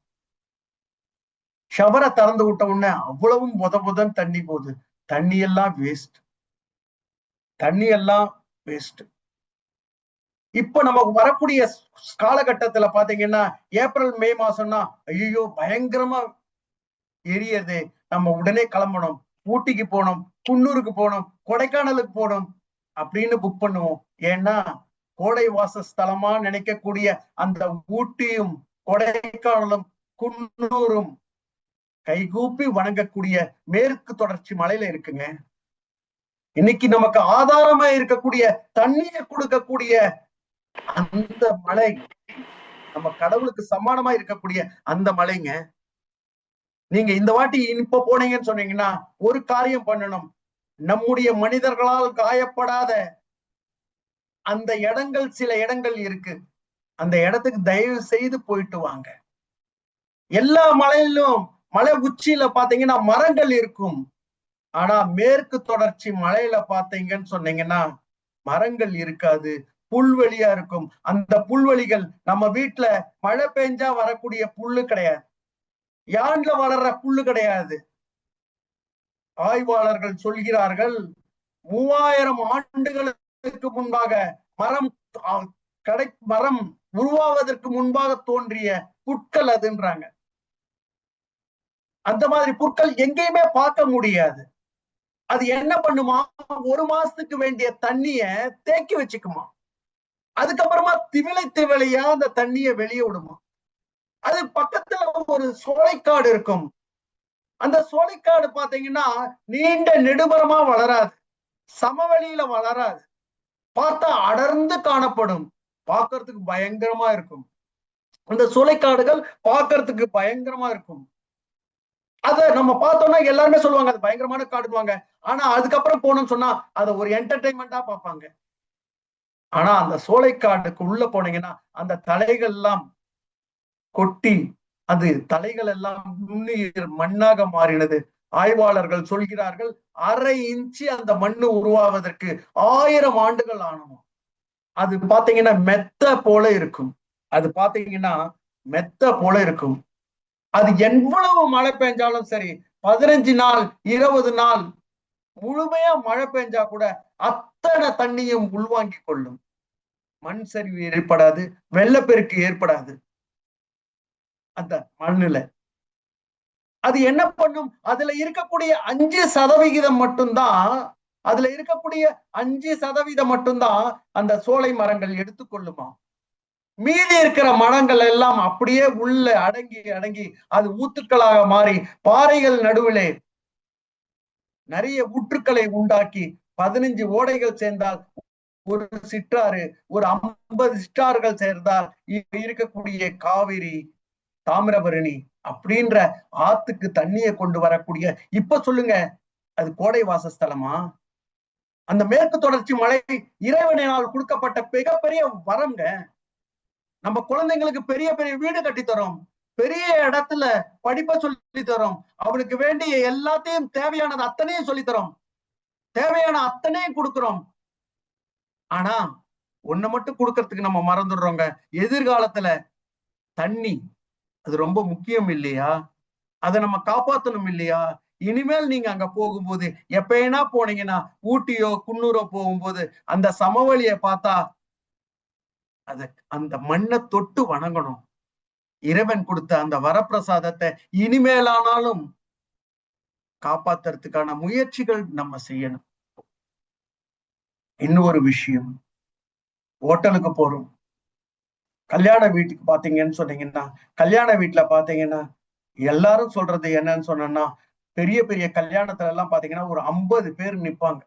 Speaker 1: ஷவரை திறந்து விட்ட உடனே அவ்வளவும் புதன் தண்ணி போகுது. தண்ணி எல்லாம் வேஸ்ட், தண்ணி எல்லாம் வேஸ்ட். இப்ப நமக்கு வரக்கூடிய காலகட்டத்துல பாத்தீங்கன்னா ஏப்ரல் மே மாசம்னா ஐயோ பயங்கரமா எரியது, நம்ம உடனே கிளம்பணும், ஊட்டிக்கு போனோம், குன்னூருக்கு போனோம், கொடைக்கானலுக்கு போனோம் அப்படின்னு புக் பண்ணுவோம். ஏன்னா கோடை வாசஸ்தலமா நினைக்கக்கூடிய அந்த ஊட்டியும் கொடைக்கானலும் குன்னூரும் கைகூப்பி வணங்கக்கூடிய மேற்கு தொடர்ச்சி மலையில இருக்குங்க. இன்னைக்கு நமக்கு ஆதாரமா இருக்கக்கூடிய தண்ணீரை கொடுக்கக்கூடிய அந்த மலை, நம்ம கடவுளுக்கு சமானமா இருக்கக்கூடிய அந்த மலைங்க. நீங்க இந்த வாட்டி இப்ப போனீங்கன்னு சொன்னீங்கன்னா ஒரு காரியம் பண்ணணும். நம்முடைய மனிதர்களால் காயப்படாத அந்த இடங்கள், சில இடங்கள் இருக்கு, அந்த இடத்துக்கு தயவு செய்து போயிட்டு வாங்க. எல்லா மலையிலும் மலை உச்சியில பாத்தீங்கன்னா மரங்கள் இருக்கும். ஆனா மேற்கு தொடர்ச்சி மலையில பாத்தீங்கன்னு சொன்னீங்கன்னா மரங்கள் இருக்காது, புல்வெளியா இருக்கும். அந்த புல்வெளிகள் நம்ம வீட்டுல மழை பெஞ்சா வரக்கூடிய புல்லு கிடையாது, யான்ல வளர்ற புல்லு கிடையாது. ஆய்வாளர்கள் சொல்கிறார்கள் 3000 ஆண்டுகளுக்கு முன்பாக மரம் மரம் உருவாவதற்கு முன்பாக தோன்றிய புற்கள் அதுன்றாங்க. அந்த மாதிரி புற்கள் எங்கேயுமே பார்க்க முடியாது. அது என்ன பண்ணுமா, ஒரு மாசத்துக்கு வேண்டிய தண்ணிய தேக்கி வச்சுக்குமா, அதுக்கப்புறமா திவிலையா அந்த தண்ணிய வெளியே விடுமா. அது பக்கத்துல ஒரு சோலைக்காடு இருக்கும். அந்த சோலைக்காடு பாத்தீங்கன்னா நீண்ட நெடுமரமா வளராது, சமவெளியில வளராது, பார்த்தா அடர்ந்து காணப்படும், பார்க்கறதுக்கு பயங்கரமா இருக்கும். அந்த சோலைக்காடுகள் பார்க்கறதுக்கு பயங்கரமா இருக்கும். அத நம்ம பார்த்தோம்னா எல்லாருமே சொல்லுவாங்க அது பயங்கரமான காடுவாங்க. ஆனா அதுக்கப்புறம் போனோம்னு சொன்னா அதை ஒரு என்டர்டைன்மெண்டா பார்ப்பாங்க. ஆனா அந்த சோலைக்காடுக்கு உள்ள போனீங்கன்னா அந்த தலைகள் எல்லாம் கொட்டி அது தலைகள் எல்லாம் நுண்ணுயிர் மண்ணாக மாறினது. ஆய்வாளர்கள் சொல்கிறார்கள் 1/2 இன்ச்சு அந்த மண்ணு உருவாவதற்கு 1000 ஆண்டுகள் ஆனோம். அது பாத்தீங்கன்னா மெத்த போல இருக்கும், அது பாத்தீங்கன்னா மெத்த போல இருக்கும். அது எவ்வளவு மழை பெஞ்சாலும் சரி 15 நாள் 20 நாள் முழுமையா மழை பெஞ்சா கூட அத்தனை தண்ணியும் உள்வாங்கி கொள்ளும். மண் சரிவு ஏற்படாது, வெள்ளப்பெருக்கு ஏற்படாது. அந்த மண்ணுல அது என்ன பண்ணும், அதுல இருக்கக்கூடிய 5% மட்டும்தான் அதுல இருக்கக்கூடிய 5% மட்டும்தான் அந்த சோலை மரங்கள் எடுத்துக்கொள்ளுமா. மீதி இருக்கிற மரங்கள் எல்லாம் அப்படியே உள்ள அடங்கி அடங்கி அது ஊத்துக்களாக மாறி பாறைகள் நடுவிலே நிறைய ஊற்றுக்களை உண்டாக்கி 15 ஓடைகள் சேர்ந்தால் ஒரு சிற்றாறு, ஒரு 50 சிற்றாறுகள் சேர்ந்தால் இருக்கக்கூடிய காவிரி, தாமிரபரணி அப்படின்ற ஆத்துக்கு தண்ணியை கொண்டு வரக்கூடிய, இப்ப சொல்லுங்க அது கோடை வாசஸ்தலமா? அந்த மேற்கு தொடர்ச்சி மலை இறைவனால் கொடுக்கப்பட்ட மிகப்பெரிய வரங்க. நம்ம குழந்தைங்களுக்கு பெரிய பெரிய வீடு கட்டி தரோம், பெரிய இடத்துல படிப்பை சொல்லி தரோம், அவனுக்கு வேண்டிய எல்லாத்தையும் தேவையானது அத்தனையும் சொல்லி தரோம், தேவையான அத்தனையும் கொடுக்கிறோம். ஆனா ஒண்ணு மட்டும் கொடுக்கறதுக்கு நம்ம மறந்துடுறோங்க. எதிர்காலத்துல தண்ணி அது ரொம்ப முக்கியம் இல்லையா? அதை நம்ம காப்பாத்தணும் இல்லையா? இனிமேல் நீங்க அங்க போகும்போது எப்பனா போனீங்கன்னா, ஊட்டியோ குன்னூரோ போகும்போது அந்த சமவெளியை பார்த்தா அத அந்த மண்ணை தொட்டு வணங்கணும். இறைவன் கொடுத்த அந்த வரப்பிரசாதத்தை இனிமேலானாலும் காப்பாத்துறதுக்கான முயற்சிகள் நம்ம செய்யணும். இன்னொரு விஷயம், ஹோட்டலுக்கு போறோம், கல்யாண வீட்டுக்கு பாத்தீங்கன்னு சொன்னீங்கன்னா, கல்யாண வீட்டுல பாத்தீங்கன்னா எல்லாரும் சொல்றது என்னன்னு சொன்னா, பெரிய பெரிய கல்யாணத்துல எல்லாம் பாத்தீங்கன்னா ஒரு 50 பேர் நிப்பாங்க.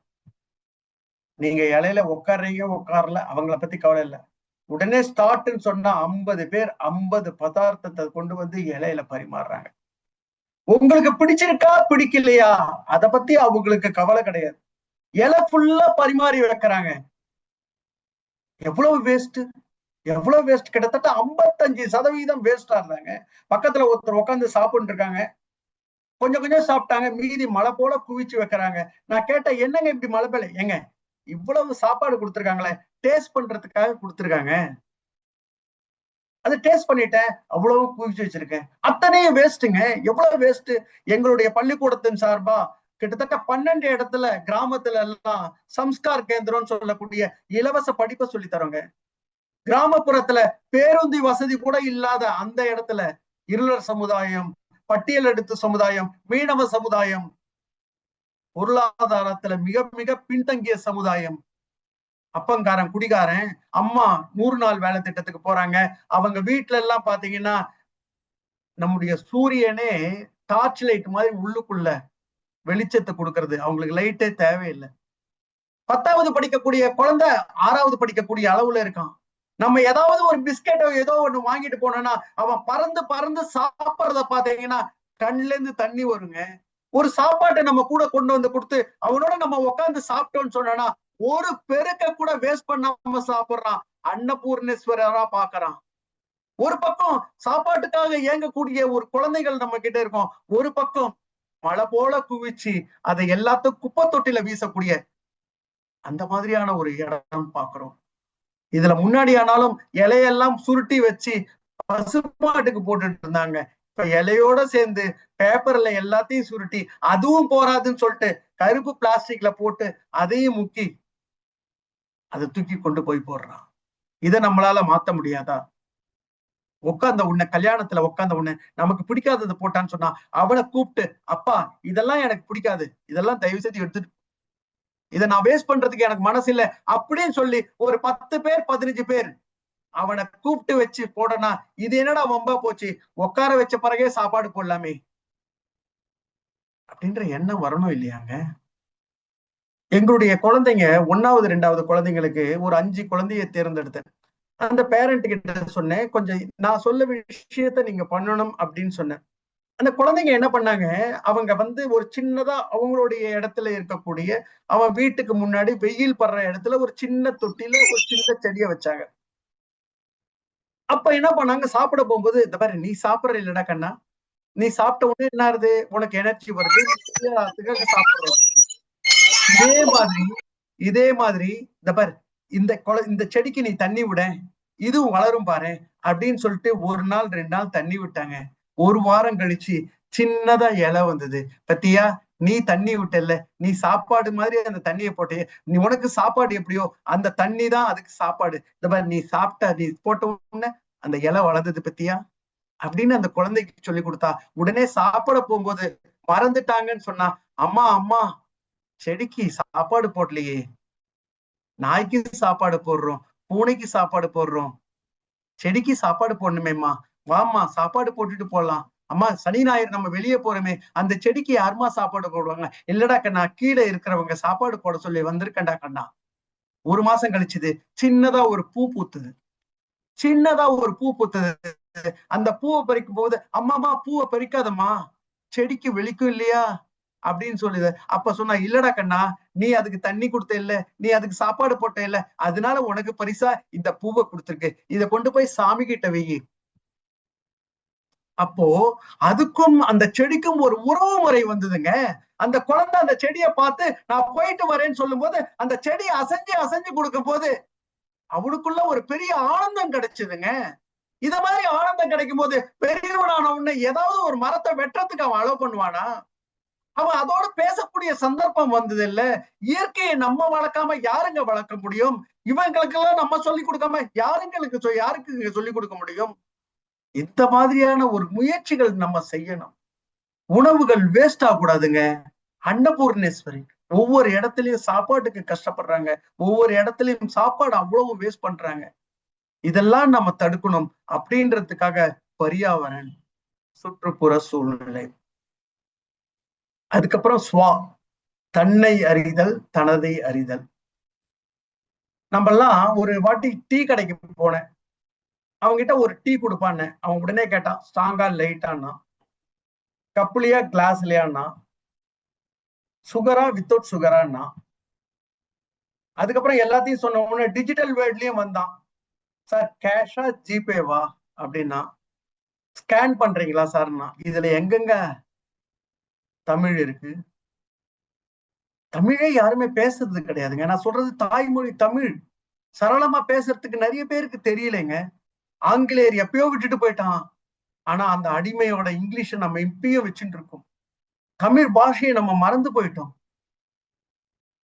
Speaker 1: நீங்க இலையில உட்கார்றீங்க உட்காரல, அவங்கள பத்தி கவலை இல்லை. உடனே ஸ்டார்ட்னு சொன்னா 50 பேர் 50 பதார்த்தத்தை கொண்டு வந்து இலையில பரிமாறுறாங்க. உங்களுக்கு பிடிச்சிருக்கா பிடிக்கலையா அத பத்தி அவங்களுக்கு கவலை கிடையாது. இலை ஃபுல்லா பரிமாறி வைக்கிறாங்க. எவ்வளவு வேஸ்ட், எவ்வளவு வேஸ்ட்! கிட்டத்தட்ட 55% வேஸ்ட் ஆகுறாங்க. பக்கத்துல ஒருத்தர் உட்காந்து சாப்பிட்டு இருக்காங்க, கொஞ்சம் கொஞ்சம் சாப்பிட்டாங்க, மீதி மழை போல குவிச்சு வைக்கிறாங்க. நான் கேட்டேன், என்னங்க இப்படி மழை பெய்ய? ஏங்க இவ்வளவு சாப்பாடு கொடுத்துருக்காங்களே, டேஸ்ட் பண்றதுக்காக கொடுத்துருக்காங்க, அது டேஸ்ட் பண்ணிட்டேன், அவ்வளவு குவிச்சு வச்சிருக்கேன், அத்தனையும் வேஸ்ட்டுங்க. எவ்வளவு வேஸ்ட்! எங்களுடைய பள்ளிக்கூடத்தின் சார்பா கிட்டத்தட்ட 12 இடத்துல கிராமத்துல எல்லாம் சம்ஸ்கார் கேந்திரம் சொல்லக்கூடிய இலவச படிப்பை சொல்லி தரோங்க. கிராமப்புறத்துல பேருந்து வசதி கூட இல்லாத அந்த இடத்துல இருளர் சமுதாயம், பட்டியல் எடுத்த சமுதாயம், மீனவ சமுதாயம், பொருளாதாரத்துல மிக மிக பின்தங்கிய சமுதாயம், அப்பங்காரன் குடிகாரன் அம்மா 100 நாள் வேலை திட்டத்துக்கு போறாங்க. அவங்க வீட்டுல எல்லாம் பாத்தீங்கன்னா நம்முடைய சூரியனே டார்ச் லைட் மாதிரி உள்ளுக்குள்ள வெளிச்சத்தை கொடுக்கறது, அவங்களுக்கு லைட்டே தேவையில்லை. 10வது படிக்கக்கூடிய குழந்தை 6வது படிக்கக்கூடிய அளவுல இருக்கான். நம்ம ஏதாவது ஒரு பிஸ்கெட்டோ ஏதோ ஒண்ணு வாங்கிட்டு போனோம்னா அவன் பறந்து பறந்து சாப்பிட்றத பாத்தீங்கன்னா கண்ணுல இருந்து தண்ணி வருங்க. ஒரு சாப்பாட்டை நம்ம கூட கொண்டு வந்து கொடுத்து அவனோட நம்ம உட்காந்து சாப்பிட்டோம்னு சொன்னா ஒரு பெருக்க கூட வேஸ்ட் பண்ணாம சாப்பிடுறான். அன்னபூர்ணேஸ்வரரா பாக்குறான். ஒரு பக்கம் சாப்பாட்டுக்காக இயங்கக்கூடிய ஒரு குழந்தைகள் நம்ம கிட்ட இருக்கோம், ஒரு பக்கம் மழை போல குவிச்சு அதை எல்லாத்தையும் குப்பை தொட்டில வீசக்கூடிய அந்த மாதிரியான ஒரு இடம் பாக்குறோம். இதுல முன்னாடி ஆனாலும் இலையெல்லாம் சுருட்டி வச்சு பசுமாட்டுக்கு போட்டுட்டு இருந்தாங்க. இப்ப இலையோட சேர்ந்து பேப்பர்ல எல்லாத்தையும் சுருட்டி, அதுவும் போறாதுன்னு சொல்லிட்டு கருப்பு பிளாஸ்டிக்ல போட்டு அதையும் முக்கி அதை தூக்கி கொண்டு போய் போடுறான். இதை நம்மளால மாத்த முடியாதா? உட்கார்ந்த உடனே கல்யாணத்துல உட்கார்ந்த உடனே நமக்கு பிடிக்காதது போட்டான்னு சொன்னா அவனை கூப்பிட்டு, அப்பா இதெல்லாம் எனக்கு பிடிக்காது, இதெல்லாம் தயவு செய்து எடுத்துட்டு, இதை நான் வேஸ்ட் பண்றதுக்கு எனக்கு மனசு இல்லை அப்படின்னு சொல்லி ஒரு 10 பேர் 15 பேர் அவனை கூப்பிட்டு வச்சு போடனா இது என்னடா வம்பா போச்சு, உட்கார வச்ச பிறகே சாப்பாடு போடலாமே அப்படின்ற எண்ணம் வரணும் இல்லையாங்க? எங்களுடைய குழந்தைங்க 1வது 2வது குழந்தைங்களுக்கு ஒரு 5 குழந்தைய தேர்ந்தெடுத்தேன். அந்த பேரண்ட் கிட்ட சொன்னேன், கொஞ்சம் நான் சொல்ல விஷயத்த நீங்க பண்ணணும் அப்படின்னு சொன்னேன். அந்த குழந்தைங்க என்ன பண்ணாங்க, அவங்க வந்து ஒரு சின்னதா அவங்களுடைய இடத்துல இருக்கக்கூடிய அவன் வீட்டுக்கு முன்னாடி வெயில் படுற இடத்துல ஒரு சின்ன தொட்டில ஒரு சின்ன செடியை வச்சாங்க. அப்ப என்ன பண்ணாங்க, சாப்பிட போகும்போது, இந்த பாரு நீ சாப்பிடுற இல்லடா கண்ணா, நீ சாப்பிட்ட உடனே என்ன ஆகுது, உனக்கு எனர்ஜி வருது, சாப்பிடுறோம். இதே மாதிரி இந்த பாரு இந்த செடிக்கு நீ தண்ணி விட, இதுவும் வளரும் பாரு அப்படின்னு சொல்லிட்டு 1 நாள் 2 நாள் தண்ணி விட்டாங்க. 1 வாரம் கழிச்சு சின்னதா இலை வந்தது. பத்தியா, நீ தண்ணி விட்டல, நீ சாப்பாடு மாதிரி அந்த தண்ணியை போட்டே, நீ உனக்கு சாப்பாடு எப்படியோ அந்த தண்ணி தான் அதுக்கு சாப்பாடு. இந்த மாதிரி நீ சாப்பிட்ட, நீ போட்ட உடனே அந்த இலை வளர்ந்தது பத்தியா அப்படின்னு அந்த குழந்தைக்கு சொல்லி கொடுத்தா. உடனே சாப்பிட போகும்போது மறந்துட்டாங்கன்னு சொன்னா, அம்மா அம்மா செடிக்கு சாப்பாடு போடலையே, நாய்க்கு சாப்பாடு போடுறோம், பூனைக்கு சாப்பாடு போடுறோம், செடிக்கு சாப்பாடு போடணுமேம்மா, வாம்மா சாப்பாடு போட்டுட்டு போடலாம். அம்மா சனி ஞாயிறு நம்ம வெளியே போறோமே, அந்த செடிக்கு யாருமா சாப்பாடு போடுவாங்க? இல்லடா கண்ணா, கீழே இருக்கிறவங்க சாப்பாடு போட சொல்லி வந்திருக்கேன்டா கண்ணா. ஒரு மாசம் கழிச்சுது, சின்னதா ஒரு பூ பூத்துது. சின்னதா ஒரு பூ பூத்துது. அந்த பூவை பறிக்கும் போது, அம்மாமா பூவை பறிக்காதம்மா, செடிக்கு வெளிக்கும் இல்லையா அப்படின்னு சொல்லுது. அப்ப சொன்னா, இல்லடா கண்ணா, நீ அதுக்கு தண்ணி கொடுத்த இல்ல, நீ அதுக்கு சாப்பாடு போட்ட இல்ல, அதனால உனக்கு பரிசா இந்த பூவை கொடுத்துருக்கு, இதை கொண்டு போய் சாமி கிட்ட வை. அப்போ அதுக்கும் அந்த செடிக்கும் ஒரு உறவு முறை வந்ததுங்க. அந்த குழந்தை அந்த செடியை பார்த்து நான் போயிட்டு வரேன்னு சொல்லும் போது, அந்த செடி அசைஞ்சு அசைஞ்சு கொடுக்கும் போது அவனுக்குள்ள ஒரு பெரிய ஆனந்தம் கிடைச்சதுங்க. இத மாதிரி ஆனந்தம் கிடைக்கும் போது பெரியவனான உடனே ஏதாவது ஒரு மரத்தை வெட்டுறதுக்கு அவன் அலோவ் பண்ணுவானா? அவன் அதோட பேசக்கூடிய சந்தர்ப்பம் வந்தது இல்ல. இயற்கையை நம்ம வளர்க்காம யாருங்க வளர்க்க முடியும்? இவங்களுக்கு எல்லாம் நம்ம சொல்லிக் கொடுக்காம யாருக்கு சொல்லிக் கொடுக்க முடியும்? இந்த மாதிரியான ஒரு முயற்சிகள் நம்ம செய்யணும். உணவுகள் வேஸ்ட் ஆகக்கூடாதுங்க. அன்னபூர்ணேஸ்வரி ஒவ்வொரு இடத்துலயும் சாப்பாட்டுக்கு கஷ்டப்படுறாங்க, ஒவ்வொரு இடத்துலயும் சாப்பாடு அவ்வளவு வேஸ்ட் பண்றாங்க. இதெல்லாம் நம்ம தடுக்கணும் அப்படின்றதுக்காக பரியாவரன், சுற்றுப்புற சூழ்நிலை. அதுக்கப்புறம் ஸ்வா, தன்னை அறிதல், தனதை அறிதல். நம்ம எல்லாம் ஒரு வாட்டி டீ கடைக்கு போனேன், அவங்க கிட்ட ஒரு டீ கொடுப்பான்னு. அவன் உடனே கேட்டான், ஸ்ட்ராங்கா லைட்டான்னா, கப்புலியா கிளாஸ்லயான்னா, சுகரா வித்தவுட் சுகரான்னா. அதுக்கப்புறம் எல்லாத்தையும் சொன்ன உடனே டிஜிட்டல் வேர்ட்லயும் வந்தான். சார் கேஷா ஜிபேவா அப்படின்னா, ஸ்கேன் பண்றீங்களா சார்னா. இதுல எங்கெங்க தமிழ் இருக்கு? தமிழே யாருமே பேசுறது கிடையாதுங்க. நான் சொல்றது தாய்மொழி தமிழ். சரளமா பேசுறதுக்கு நிறைய பேருக்கு தெரியலைங்க. ஆங்கிலேயர் எப்பயோ விட்டுட்டு போயிட்டான். ஆனா அந்த அடிமையோட இங்கிலீஷ நம்ம இப்பயும் வச்சுட்டு இருக்கோம். தமிழ் பாஷையை நம்ம மறந்து போயிட்டோம்.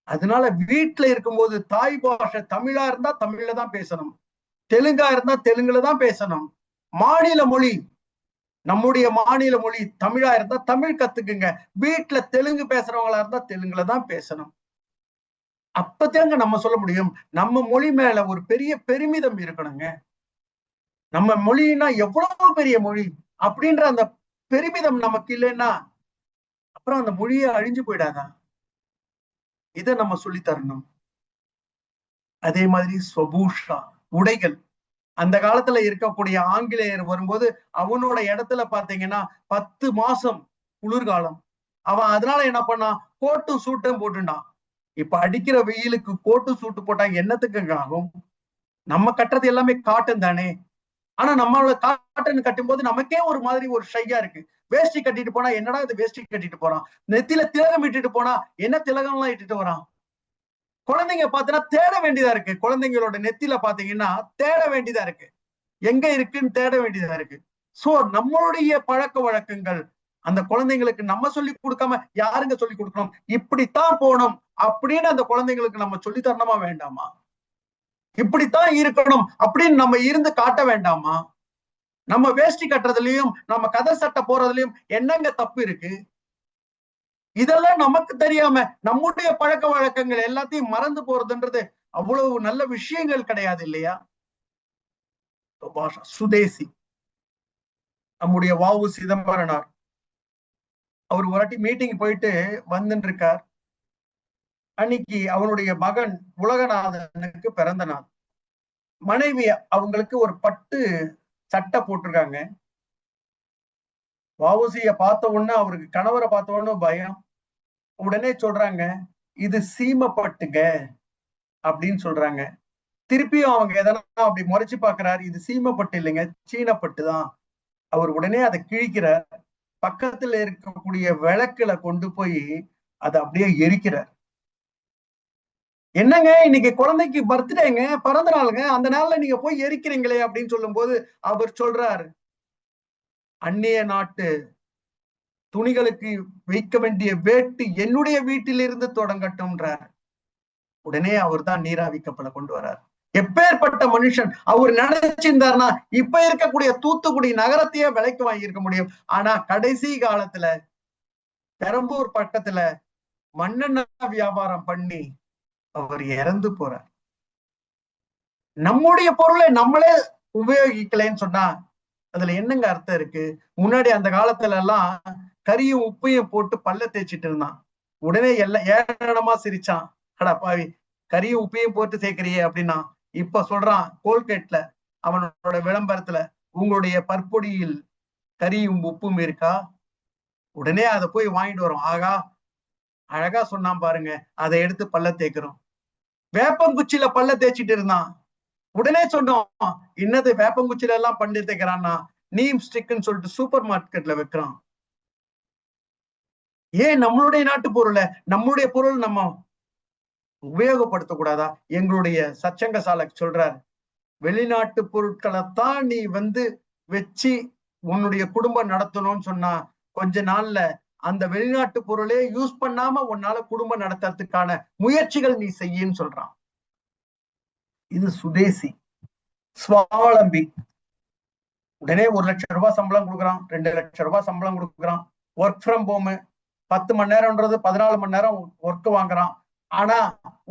Speaker 1: அதனால வீட்டுல இருக்கும்போது தாய் பாஷை தமிழா இருந்தா தமிழ்ல தான் பேசணும், தெலுங்கா இருந்தா தெலுங்குல தான் பேசணும். மாநில மொழி, நம்முடைய மாநில மொழி தமிழா இருந்தா தமிழ் கத்துக்குங்க. வீட்டுல தெலுங்கு பேசுறவங்களா இருந்தா தெலுங்குல தான் பேசணும். அப்பதாங்க நம்ம சொல்ல முடியும். நம்ம மொழி மேல ஒரு பெரிய பெருமிதம் இருக்கணுங்க. நம்ம மொழினா எவ்வளவு பெரிய மொழி அப்படின்ற அந்த பெருமிதம் நமக்கு இல்லைன்னா அப்புறம் அந்த மொழியை அழிஞ்சு போயிடாதா? இதை நம்ம சொல்லி தரணும். அதே மாதிரி ஸ்வபூஷா, உடைகள். அந்த காலத்துல இருக்கக்கூடிய ஆங்கிலேயர் வரும்போது அவனோட இடத்துல பாத்தீங்கன்னா 10 மாசம் குளிர்காலம். அவன் அதனால என்ன பண்ணான், கோட்டு சூட்டும் போட்டுட்டான். இப்ப அடிக்கிற வெயிலுக்கு கோட்டு சூட்டு போட்டா என்னத்துக்கு ஆகும்? நம்ம கட்டுறது எல்லாமே காட்டன் தானே. ஆனா நம்மளோட காட்டன் கட்டும் போது நமக்கே ஒரு மாதிரி ஒரு ஷையா இருக்கு. வேஷ்டி கட்டிட்டு போனா என்னடா இது வேஷ்டி கட்டிட்டு போறான், நெத்தியில திலகம் இட்டுட்டு போனா என்ன திலகம் எல்லாம் இட்டுட்டு வரான். குழந்தைங்க பாத்தீங்கன்னா தேட வேண்டியதா இருக்கு. குழந்தைங்களோட நெத்தியில பாத்தீங்கன்னா தேட வேண்டியதா இருக்கு, எங்க இருக்குன்னு தேட வேண்டியதா இருக்கு. சோ நம்மளுடைய பழக்க வழக்கங்கள் அந்த குழந்தைங்களுக்கு நம்ம சொல்லி கொடுக்காம யாருங்க சொல்லி கொடுக்கணும்? இப்படித்தான் போகணும் அப்படின்னு அந்த குழந்தைங்களுக்கு நம்ம சொல்லி தரணுமா வேண்டாமா? இப்படித்தான் இருக்கணும் அப்படின்னு நம்ம இருந்து காட்ட வேண்டாமா? நம்ம வேஷ்டி கட்டுறதுலயும் நம்ம கதை சட்டை போறதுலயும் என்னங்க தப்பு இருக்கு? இதெல்லாம் நமக்கு தெரியாம நம்முடைய பழக்க வழக்கங்கள் எல்லாத்தையும் மறந்து போறதுன்றது அவ்வளவு நல்ல விஷயங்கள் கிடையாது இல்லையா? சுதேசி, நம்முடைய வாவு சிதம்பரனார், அவர் ஒரு வாட்டி மீட்டிங் போயிட்டு வந்துட்டு இருக்கார். அன்னைக்கு அவனுடைய மகன் உலகநாதனுக்கு பிறந்த நாள். மனைவி அவங்களுக்கு ஒரு பட்டு சட்டை போட்டிருக்காங்க. வவுசிய பார்த்த உடனே அவருக்கு கணவரை பார்த்த உடனே பயம். உடனே சொல்றாங்க, இது சீமப்பட்டுங்க அப்படின்னு சொல்றாங்க. திருப்பியும் அவங்க எதனா அப்படி முறைச்சு பாக்குறாரு, இது சீமப்பட்டு இல்லைங்க, சீனப்பட்டு தான். அவர் உடனே அதை கிழிக்கிறார். பக்கத்துல இருக்கக்கூடிய விளக்குல கொண்டு போய் அதை அப்படியே எரிக்கிறார். என்னங்க இன்னைக்கு குழந்தைக்கு பர்த்டேங்க, பிறந்த நாளுங்க, அந்த நாள்ல நீங்க போய் எரிக்கிறீங்களே அப்படின்னு சொல்லும் போது அவர் சொல்றாரு, அந்நிய நாட்டு துணிகளுக்கு வைக்க வேண்டிய வேட்டு என்னுடைய வீட்டிலிருந்து தொடங்கட்டும்ன்றார். உடனே அவர் தான் நீராவி கப்பலை கொண்டு வர்றார். எப்பேற்பட்ட மனுஷன்! அவர் நினைச்சிருந்தாருன்னா இப்ப இருக்கக்கூடிய தூத்துக்குடி நகரத்தையே விலைக்கு வாங்கியிருக்க முடியும். ஆனா கடைசி காலத்துல பெரம்பூர் பக்கத்துல மண்ணெண்ணெய் வியாபாரம் பண்ணி அவர் இறந்து போறார். நம்முடைய பொருளை நம்மளே உபயோகிக்கலைன்னு சொன்னா அதுல என்னங்க அர்த்தம் இருக்கு? முன்னாடி அந்த காலத்துல எல்லாம் கரியும் உப்பையும் போட்டு பல்ல தேய்ச்சிட்டு இருந்தான். உடனே எல்லாம் ஏளனமா சிரிச்சான், அடா பாவி கரியும் உப்பையும் போட்டு சேர்க்கிறியே அப்படின்னா. இப்ப சொல்றான் கோல்கேட்ல அவனோட விளம்பரத்துல, உங்களுடைய பற்பொடியில் கரியும் உப்பும் இருக்கா? உடனே அதை போய் வாங்கிட்டு வரோம். ஆகா அழகா சொன்னான் பாருங்க, அதை எடுத்து பல்ல தேய்க்கிறோம். வேப்பங்குச்சியில பல்ல தேய்ச்சிட்டு இருந்தான். உடனே சொன்னோம், என்னது வேப்பங்குச்சியில எல்லாம் பல்லு தேய்க்கிறான்னா, நீம் ஸ்டிக்னு சொல்லிட்டு சூப்பர் மார்க்கெட்ல வைக்கிறான். ஏன் நம்மளுடைய நாட்டு பொருளை, நம்மளுடைய பொருள் நம்ம உபயோகப்படுத்த கூடாதா? எங்களுடைய சச்சங்க சாலக் சொல்றார், வெளிநாட்டு பொருட்களைத்தான் நீ வச்சு உன்னுடைய குடும்பம் நடத்தணும்னு சொன்னா கொஞ்ச நாள்ல அந்த வெளிநாட்டு பொருளே யூஸ் பண்ணாம உன்னால குடும்பம் நடத்துறதுக்கான முயற்சிகள் நீ செய்யின்னு சொல்றான். இது சுதேசி, சுவாவலம்பி. உடனே 1 லட்சம் ரூபாய் சம்பளம் கொடுக்குறான், 2 லட்சம் ரூபாய் சம்பளம் கொடுக்குறான். ஒர்க் ஃப்ரம் ஹோம் 10 மணி நேரம்ன்றது 14 மணி நேரம் ஒர்க் வாங்குறான். ஆனா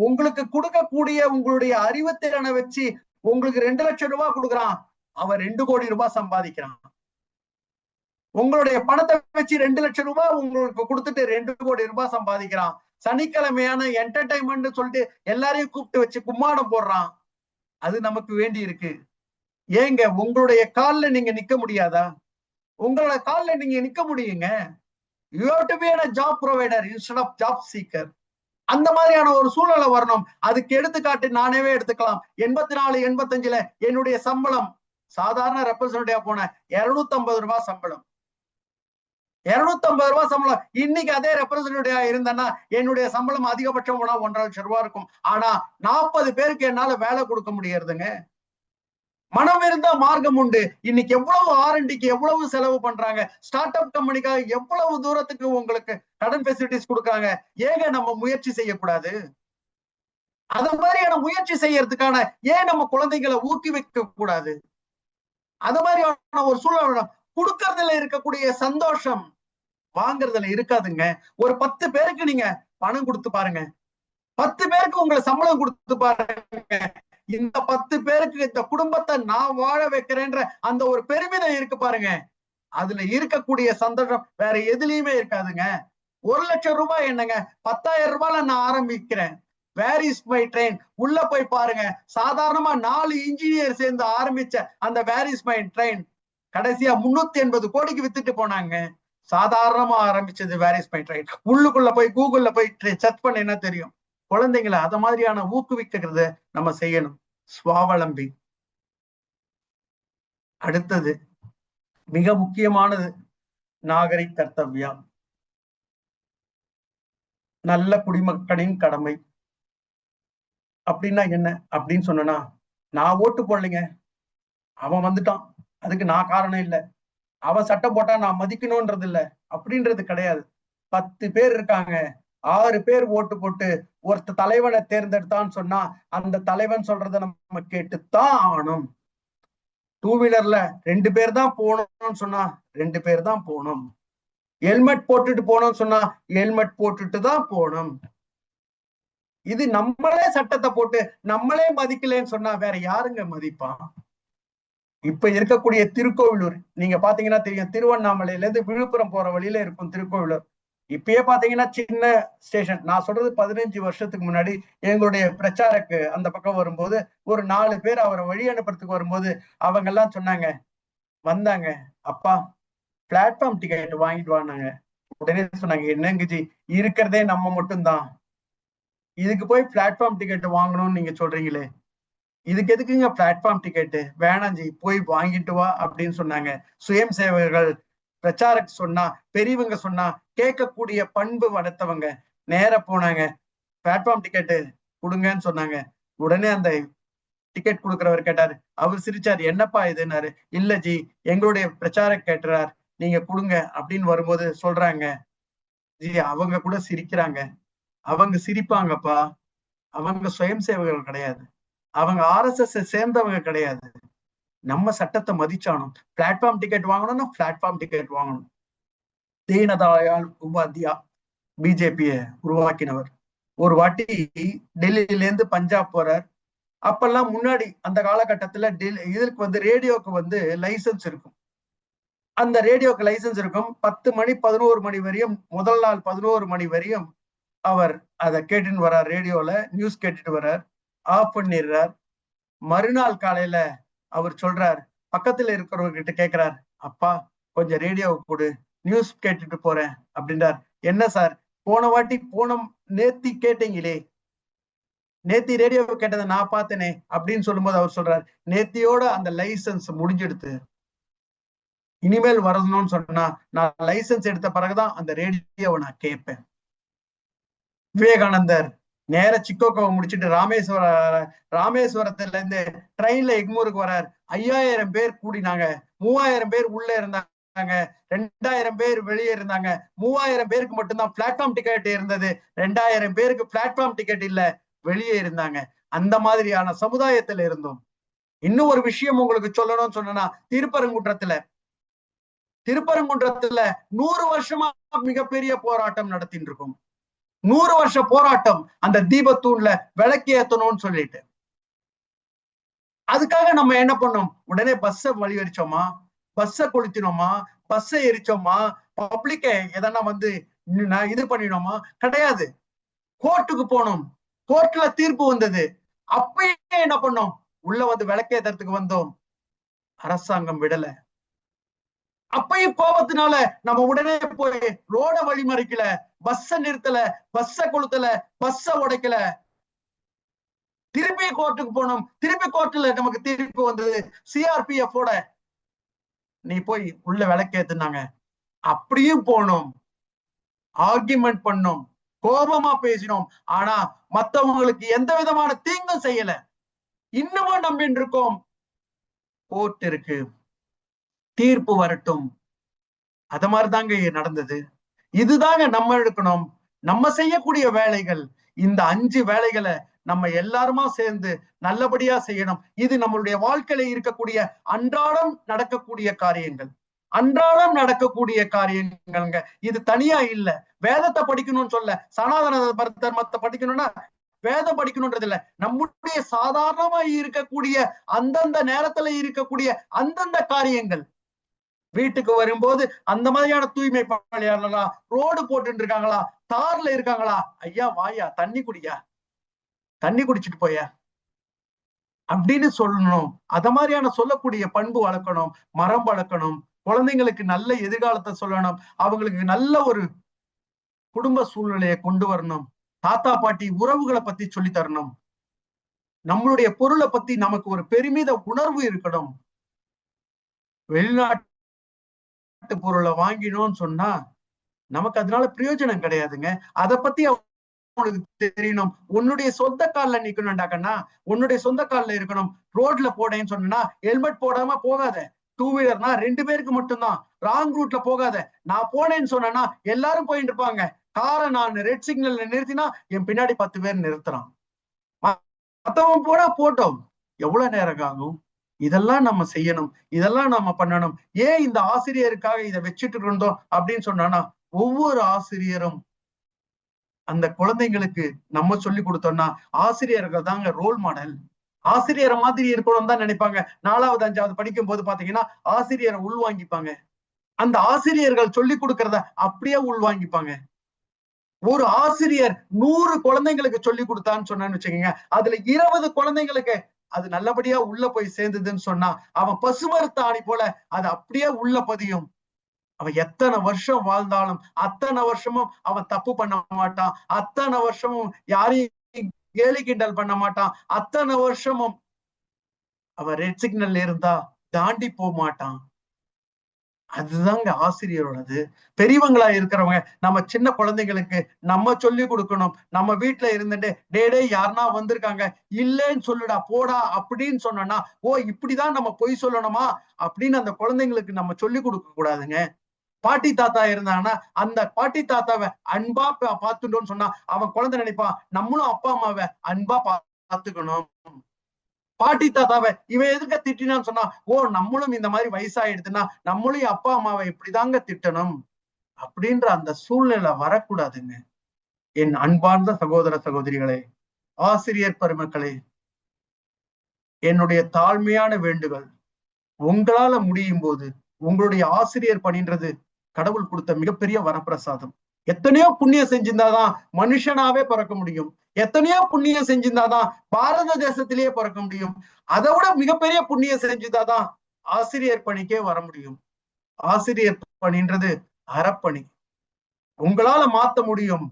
Speaker 1: உங்களுக்கு கொடுக்கக்கூடிய உங்களுடைய அறிவுத்திறனை வச்சு உங்களுக்கு 2 லட்சம் ரூபாய் கொடுக்குறான், அவன் 2 கோடி ரூபாய் சம்பாதிக்கிறான். உங்களுடைய பணத்தை வச்சு 2 லட்சம் ரூபாய் உங்களுக்கு கொடுத்துட்டு 2 கோடி ரூபாய் சம்பாதிக்கிறான். சனிக்கிழமையான என்டர்டைன்மெண்ட் சொல்லிட்டு எல்லாரையும் கூப்பிட்டு வச்சு கும்மாடம் போடுறான். அது நமக்கு வேண்டி இருக்கு. ஏங்க உங்களுடைய கால்ல நீங்க நிக்க முடியாதா? உங்களோட கால்ல நீங்க நிக்க முடியுங்க. You have to be a job provider instead of job seeker. அந்த மாதிரியான ஒரு சூழ்நிலை வரணும். அதுக்கு எடுத்துக்காட்டு நானேவே எடுத்துக்கலாம். 84 85ல என்னுடைய சம்பளம் சாதாரண ரெப்ரசன்டேட்டிவா போன 250 ரூபாய் சம்பளம். 250 ரூபாய் சம்பளம். இன்னைக்கு அதே ரெப்ரசன்டேட்டிவா இருந்தேன்னா என்னுடைய சம்பளம் அதிகபட்சம் போனா 1.5 லட்சம் ரூபாய் இருக்கும். ஆனா 40 பேருக்கு என்னால வேலை கொடுக்க முடியறதுங்க. மனம் இருந்தா மார்க்கம் உண்டு. இன்னைக்கு எவ்வளவு R&Dக்கு எவ்வளவு செலவு பண்றாங்க, ஸ்டார்ட் அப் கம்பெனிக்காக எவ்வளவு தூரத்துக்கு உங்களுக்கு கடன் ஃபெசிலிட்டிஸ் கொடுக்காங்க. ஏங்க நம்ம முயற்சி செய்யக்கூடாது? அது மாதிரியான முயற்சி செய்யறதுக்கான ஏன் நம்ம குழந்தைகளை ஊக்குவிக்க கூடாது? அது மாதிரியான ஒரு சூழ்நிலை கொடுக்கறதுல இருக்கக்கூடிய சந்தோஷம் வாங்குறதுல இருக்காதுங்க. ஒரு 10 பேருக்கு நீங்க பணம் கொடுத்து பாருங்க, 10 பேருக்கு உங்களை சம்பளம் கொடுத்து பாருங்க. இந்த 10 பேருக்கு இந்த குடும்பத்தை நான் வாழ வைக்கிறேன்ற அந்த ஒரு பெருமிதம் இருக்கு பாருங்க, அதுல இருக்கக்கூடிய சந்தோஷம் வேற எதுலயுமே இருக்காதுங்க. 1 லட்சம் ரூபாய் என்னங்க, 10,000 ரூபாய்ல நான் ஆரம்பிக்கிறேன். வேர் இஸ் மை ட்ரெயின் உள்ள போய் பாருங்க. சாதாரணமா 4 இன்ஜினியர் சேர்ந்து ஆரம்பிச்ச அந்த வேர் இஸ் மை ட்ரெயின் கடைசியா 380 கோடிக்கு வித்துட்டு போனாங்க. சாதாரணமா ஆரம்பிச்சது வேர் இஸ் மை ட்ரெயின். உள்ளுக்குள்ள போய் கூகுள்ல போய் சர்ச் பண்ணா தெரியும். குழந்தைங்களை அத மாதிரியான ஊக்குவிக்கிறது நம்ம செய்யணும். சுவாவலம்பி. அடுத்தது மிக முக்கியமானது நாகரிக கர்த்தவ்யா, நல்ல குடிமக்களின் கடமை. அப்படின்னா என்ன அப்படின்னு சொன்னா, நான் ஓட்டு போடலைங்க, அவன் வந்துட்டான் அதுக்கு நான் காரணம் இல்லை, அவன் சட்டம் போட்டா நான் மதிக்கணும்ன்றது இல்லை அப்படின்றது கிடையாது. 10 பேர் இருக்காங்க, 6 பேர் ஓட்டு போட்டு ஒருத்த தலைவனை தேர்ந்தெடுத்தான்னு சொன்னா அந்த தலைவன் சொல்றதை நம்ம கேட்டுத்தான் ஆகணும். 2 வீலர்ல 2 பேர் தான் போகணும்னு சொன்னா 2 பேர் தான் போகணும். ஹெல்மெட் போட்டுட்டு போனோம்னு சொன்னா ஹெல்மெட் போட்டுட்டு தான் போகணும். இது நம்மளே சட்டத்தை போட்டு நம்மளே மதிக்கலன்னு சொன்னா வேற யாருங்க மதிப்பான்? இப்ப இருக்கக்கூடிய திருக்கோவிலூர் நீங்க பாத்தீங்கன்னா தெரியும், திருவண்ணாமலையில இருந்து விழுப்புரம் போற வழியில இருக்கும் திருக்கோவிலூர். இப்பயே பாத்தீங்கன்னா சின்ன ஸ்டேஷன். நான் சொல்றது 15 வருஷத்துக்கு முன்னாடி எங்களுடைய பிரச்சாரக்கு அந்த பக்கம் வரும்போது ஒரு 4 பேர் அவரை வழி அனுப்புறதுக்கு வரும்போது அவங்க எல்லாம் சொன்னாங்க, வந்தாங்க, அப்பா பிளாட்ஃபார்ம் டிக்கெட் வாங்கிட்டு வாங்க. உடனே சொன்னாங்க, என்னங்க ஜி இருக்கிறதே நம்ம மட்டும்தான், இதுக்கு போய் பிளாட்ஃபார்ம் டிக்கெட் வாங்கணும்னு நீங்க சொல்றீங்களே, இதுக்கு எதுக்குங்க பிளாட்ஃபார்ம் டிக்கெட்டு, வேணாம் ஜி போய் வாங்கிட்டு வா அப்படின்னு சொன்னாங்க. சுயம் சேவகர்கள் பிரச்சாரக்கு சொன்னா, பெரியவங்க சொன்னா கேட்கக்கூடிய பண்பு வளர்த்தவங்க நேர போனாங்க, பிளாட்ஃபார்ம் டிக்கெட்டு கொடுங்கன்னு சொன்னாங்க. உடனே அந்த டிக்கெட் கொடுக்குறவர் கேட்டாரு, அவர் சிரிச்சாரு, என்னப்பா இதுன்னாரு. இல்ல ஜி எங்களுடைய பிரச்சாரக் கேட்டுறார், நீங்க கொடுங்க அப்படின்னு வரும்போது சொல்றாங்க, ஜி அவங்க கூட சிரிக்கிறாங்க, அவங்க சிரிப்பாங்கப்பா, அவங்க சுயம் சேவகர்கள் கிடையாது, அவங்க RSS சேர்ந்தவங்க கிடையாது, நம்ம சட்டத்தை மதிச்சானும். பிளாட்ஃபார்ம் டிக்கெட் வாங்கணும்னா பிளாட்ஃபார்ம் டிக்கெட் வாங்கணும். தீனதயாள் உபாத்யா பிஜேபிய உருவாக்கினவர். ஒரு வாட்டி டெல்லியில இருந்து பஞ்சாப் போறார். அப்பெல்லாம் முன்னாடி அந்த காலகட்டத்துல இதற்கு ரேடியோக்கு லைசன்ஸ் இருக்கும். அந்த ரேடியோக்கு லைசன்ஸ் இருக்கும். 10 மணி 11 மணி வரையும், முதல் நாள் 11 மணி வரையும் அவர் அதை கேட்டுன்னு வர்றார். ரேடியோல நியூஸ் கேட்டுட்டு வர்றார். ஆஃப் பண்ணிடுறார். மறுநாள் காலையில அவர் சொல்றார், பக்கத்துல இருக்கிறவர்கிட்ட கேட்கிறார், அப்பா கொஞ்சம் ரேடியோவை கொடு, நியூஸ் கேட்டுட்டு போறேன் அப்படின்றார். என்ன சார், நேத்தி கேட்டீங்களே, நேத்தி ரேடியோ கேட்டதை நான் பார்த்தேனே அப்படின்னு சொல்லும்போது அவர் சொல்றார், நேத்தியோட அந்த லைசன்ஸ் முடிஞ்செடுத்து, இனிமேல் வரணும்னு சொன்னா நான் லைசன்ஸ் எடுத்த பிறகுதான் அந்த ரேடியோவை நான் கேட்பேன். விவேகானந்தர் நேர சிக்கோக்கோவை முடிச்சுட்டு ராமேஸ்வரத்துல இருந்து ட்ரெயின்ல எக்மூருக்கு வர்றார். 5000 பேர் கூடினாங்க. 3000 பேர் உள்ள இருந்தாங்க, 2000 பேர் வெளியே இருந்தாங்க. 3000 பேருக்கு மட்டும்தான் பிளாட்ஃபார்ம் டிக்கெட் இருந்தது. 2000 பேருக்கு பிளாட்ஃபார்ம் டிக்கெட் இல்ல, வெளியே இருந்தாங்க. அந்த மாதிரியான சமுதாயத்துல இருந்தோம். இன்னும் ஒரு விஷயம் உங்களுக்கு சொல்லணும்னு சொன்னா, திருப்பரங்குன்றத்துல 100 வருஷமா மிகப்பெரிய போராட்டம் நடத்திட்டு இருக்கும். 100 வருஷ போராட்டம் அந்த தீபத்தூண்ல விளக்கு ஏத்தணும்னு சொல்லிட்டு. அதுக்காக நம்ம என்ன பண்ணோம், உடனே பஸ்ஸை வழியடிச்சோமா, பஸ்ஸை கொளுத்தினோமா, பஸ்ஸை எரிச்சோமா, பப்ளிக்க எதனா இது பண்ணினோமா? கிடையாது. கோர்ட்டுக்கு போனோம். கோர்ட்ல தீர்ப்பு வந்தது. அப்பயே என்ன பண்ணோம், உள்ள விளக்கேத்துறதுக்கு வந்தோம். அரசாங்கம் விடல. அப்பயும் கோபத்தினால நம்ம உடனே போய் ரோட வழிமறிக்கல, பஸ்ஸ நிறுத்தல, பஸ்ஸ கொளுத்தல, பஸ்ஸ உடைக்கல. திருப்பி கோர்ட்டுக்கு போனோம். திருப்பி கோர்ட்டுல நமக்கு தீர்ப்பு வந்தது. சிஆர்பிஎஃப் நீ போய் உள்ள விளக்கேத்துனாங்க. அப்படியும் போனோம், ஆர்குமெண்ட் பண்ணோம், கோபமா பேசினோம். ஆனா மத்தவங்களுக்கு எந்த விதமான தீங்கும் செய்யல. இன்னமும் நம்பின்னு இருக்கோம், கோர்ட் இருக்கு, தீர்ப்பு வரட்டும். அத மாதிரிதாங்க நடந்தது. இதுதாங்க நம்ம எடுக்கணும். நம்ம செய்யக்கூடிய வேலைகள், இந்த 5 வேலைகளை நம்ம எல்லாருமா சேர்ந்து நல்லபடியா செய்யணும். இது நம்மளுடைய வாழ்க்கையில இருக்கக்கூடிய அன்றாடம் நடக்கக்கூடிய காரியங்கள்ங்க. இது தனியா இல்ல. வேதத்தை படிக்கணும்னு சொல்ல, சனாதன மத்த படிக்கணும்னா வேதம் படிக்கணும்ன்றது இல்ல. நம்முடைய சாதாரணமா இருக்கக்கூடிய அந்தந்த நேரத்துல இருக்கக்கூடிய அந்தந்த காரியங்கள். வீட்டுக்கு வரும்போது அந்த மாதிரியான தூய்மை பணியாளர்களா, ரோடு போட்டு இருக்காங்களா, தார்ல இருக்காங்களா, ஐயா வாயா தண்ணி குடியா, தண்ணி குடிச்சிட்டு போயா அப்படின்னு சொல்லணும். அத மாதிரியான சொல்லக்கூடிய பண்பு வளர்க்கணும், மரம் வளர்க்கணும், குழந்தைங்களுக்கு நல்ல எதிர்காலத்தை சொல்லணும், அவங்களுக்கு நல்ல ஒரு குடும்ப சூழ்நிலையை கொண்டு வரணும், தாத்தா பாட்டி உறவுகளை பத்தி சொல்லி தரணும், நம்மளுடைய பொருளை பத்தி நமக்கு ஒரு பெருமித உணர்வு இருக்கணும். வெளிநாட்டு பொருளை வாங்கினோம்னு சொன்னா நமக்கு அதனால பிரயோஜனம் கிடையாதுங்க. அதை பத்தி அவங்களுக்கு தெரியணும். உன்னுடைய சொந்த கால்ல நிக்கணும்டாக்கன்னா, உன்னுடைய சொந்த கால்ல இருக்கணும். ரோட்ல போடேன்னு சொன்னா ஹெல்மெட் போடாம போகாத. 2 வீலர்னா 2 பேருக்கு மட்டும்தான். ராங் ரூட்ல போகாத. நான் போனேன்னு சொன்னா எல்லாரும் போயிட்டு இருப்பாங்க. காரை நான் ரெட் சிக்னல்ல நிறுத்தினா என் பின்னாடி 10 பேர் நிறுத்துறான். மத்தவன் போனா போட்டோம், எவ்வளவு நேரம் ஆகும்? இதெல்லாம் நம்ம செய்யணும், இதெல்லாம் நம்ம பண்ணணும். ஏன் இந்த ஆசிரியருக்காக இதை வச்சுட்டு இருந்தோம் அப்படின்னு சொன்னா, ஒவ்வொரு ஆசிரியரும் அந்த குழந்தைங்களுக்கு நம்ம சொல்லி கொடுத்தோம்னா, ஆசிரியர்கள் தாங்க ரோல் மாடல். ஆசிரியரை மாதிரி இருக்கணும் தான் நினைப்பாங்க. 4வது 5வது படிக்கும் போது பாத்தீங்கன்னா ஆசிரியரை உள்வாங்கிப்பாங்க. அந்த ஆசிரியர்கள் சொல்லி கொடுக்கறத அப்படியே உள்வாங்கிப்பாங்க. ஒரு ஆசிரியர் 100 குழந்தைங்களுக்கு சொல்லி கொடுத்தான்னு சொன்னான்னு வச்சுக்கோங்க, அதுல 20 குழந்தைங்களுக்கு அது நல்லபடியா உள்ள போய் சேர்ந்ததுன்னு சொன்னா, அவன் பசுமரத்தாணி போல அது அப்படியே உள்ள பதியும். அவன் எத்தனை வருஷம் வாழ்ந்தாலும் அத்தனை வருஷமும் அவன் தப்பு பண்ண மாட்டான். அத்தனை வருஷமும் யாரையும் கேலி கிண்டல் பண்ண மாட்டான். அத்தனை வருஷமும் அவன் ரெட் சிக்னல் இருந்தா தாண்டி போக மாட்டான். அதுதாங்க ஆசிரியரோடது. பெரியவங்களா இருக்கிறவங்க நம்ம சின்ன குழந்தைங்களுக்கு நம்ம சொல்லி கொடுக்கணும். நம்ம வீட்டுல இருந்துட்டு டே யாருன்னா வந்திருக்காங்க, இல்லைன்னு சொல்லுடா போடா அப்படின்னு சொன்னோம்னா, ஓ இப்படிதான் நம்ம பொய் சொல்லணுமா அப்படின்னு அந்த குழந்தைங்களுக்கு நம்ம சொல்லி கொடுக்க கூடாதுங்க. பாட்டி தாத்தா இருந்தாங்கன்னா அந்த பாட்டி தாத்தாவை அன்பா பார்த்துட்டோம்னு சொன்னா அவன் குழந்தை நினைப்பான், நம்மளும் அப்பா அம்மாவை அன்பா பார்த்துக்கணும். பாட்டி தாத்தாவை இவன் எதுக்க திட்டினான்னு சொன்னா, ஓ நம்மளும் இந்த மாதிரி வயசாயிடுதுன்னா நம்மளும் அப்பா அம்மாவை இப்படிதாங்க திட்டணும் அப்படின்ற அந்த சூழ்நிலை வரக்கூடாதுங்க. என் அன்பார்ந்த சகோதர சகோதரிகளே, ஆசிரியர் பெருமக்களே, என்னுடைய தாழ்மையான வேண்டுகோள், உங்களால முடியும் போது உங்களுடைய ஆசிரியர் பணின்றது கடவுள் கொடுத்த மிகப்பெரிய வரப்பிரசாதம். எத்தனையோ புண்ணியம் செஞ்சிருந்தாதான் மனுஷனாவே பிறக்க முடியும். எத்தனையோ புண்ணியம் செஞ்சிருந்தாதான் பாரத தேசத்திலேயே பிறக்க முடியும். அதை விட மிகப்பெரிய புண்ணியம் செஞ்சிருந்தாதான் ஆசிரியர் பணிக்கே வர முடியும். ஆசிரியர் பணின்றது அறப்பணி. உங்களால மாத்த முடியும்.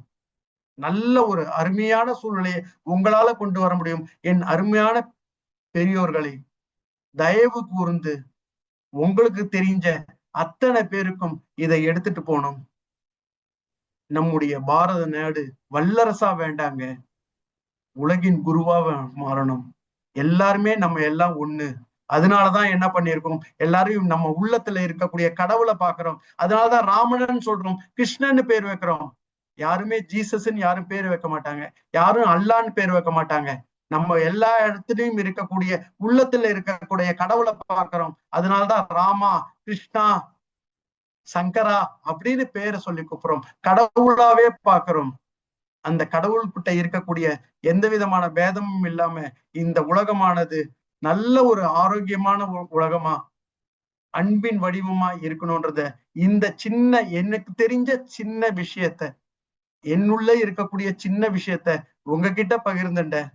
Speaker 1: நல்ல ஒரு அருமையான சூழ்நிலையை உங்களால கொண்டு வர முடியும். என் அருமையான பெரியோர்களை, தயவு கூர்ந்து உங்களுக்கு தெரிஞ்ச அத்தனை பேருக்கும் இதை எடுத்துட்டு போகணும். நம்முடைய பாரத நாடு வல்லரசா வேண்டாங்க, உலகின் குருவா மாறணும். எல்லாருமே நம்ம எல்லாம் ஒண்ணு. அதனாலதான் என்ன பண்ணிருக்கோம், எல்லாரையும் நம்ம உள்ளத்துல இருக்கக்கூடிய கடவுளை பாக்குறோம். அதனாலதான் ராமனன்னு சொல்றோம், கிருஷ்ணன்னு பேர் வைக்கிறோம். யாருமே ஜீசஸ்ன்னு யாரும் பேர் வைக்க மாட்டாங்க, யாரும் அல்லான்னு பேர் வைக்க மாட்டாங்க. நம்ம எல்லா இடத்துலயும் இருக்கக்கூடிய உள்ளத்துல இருக்கக்கூடிய கடவுளை பார்க்கிறோம். அதனாலதான் ராமா, கிருஷ்ணா, சங்கரா அப்படின்னு பேரை சொல்லி கூப்பிடுறோம். கடவுளாவே பார்க்கிறோம். அந்த கடவுள்கிட்ட இருக்கக்கூடிய எந்த விதமான பேதமும் இல்லாம இந்த உலகமானது நல்ல ஒரு ஆரோக்கியமான உலகமா, அன்பின் வடிவமா இருக்கணும்ன்றத இந்த சின்ன எனக்கு தெரிஞ்ச சின்ன விஷயத்த, என்னுள்ள இருக்கக்கூடிய சின்ன விஷயத்த உங்ககிட்ட பகிர்ந்துட்டேன்.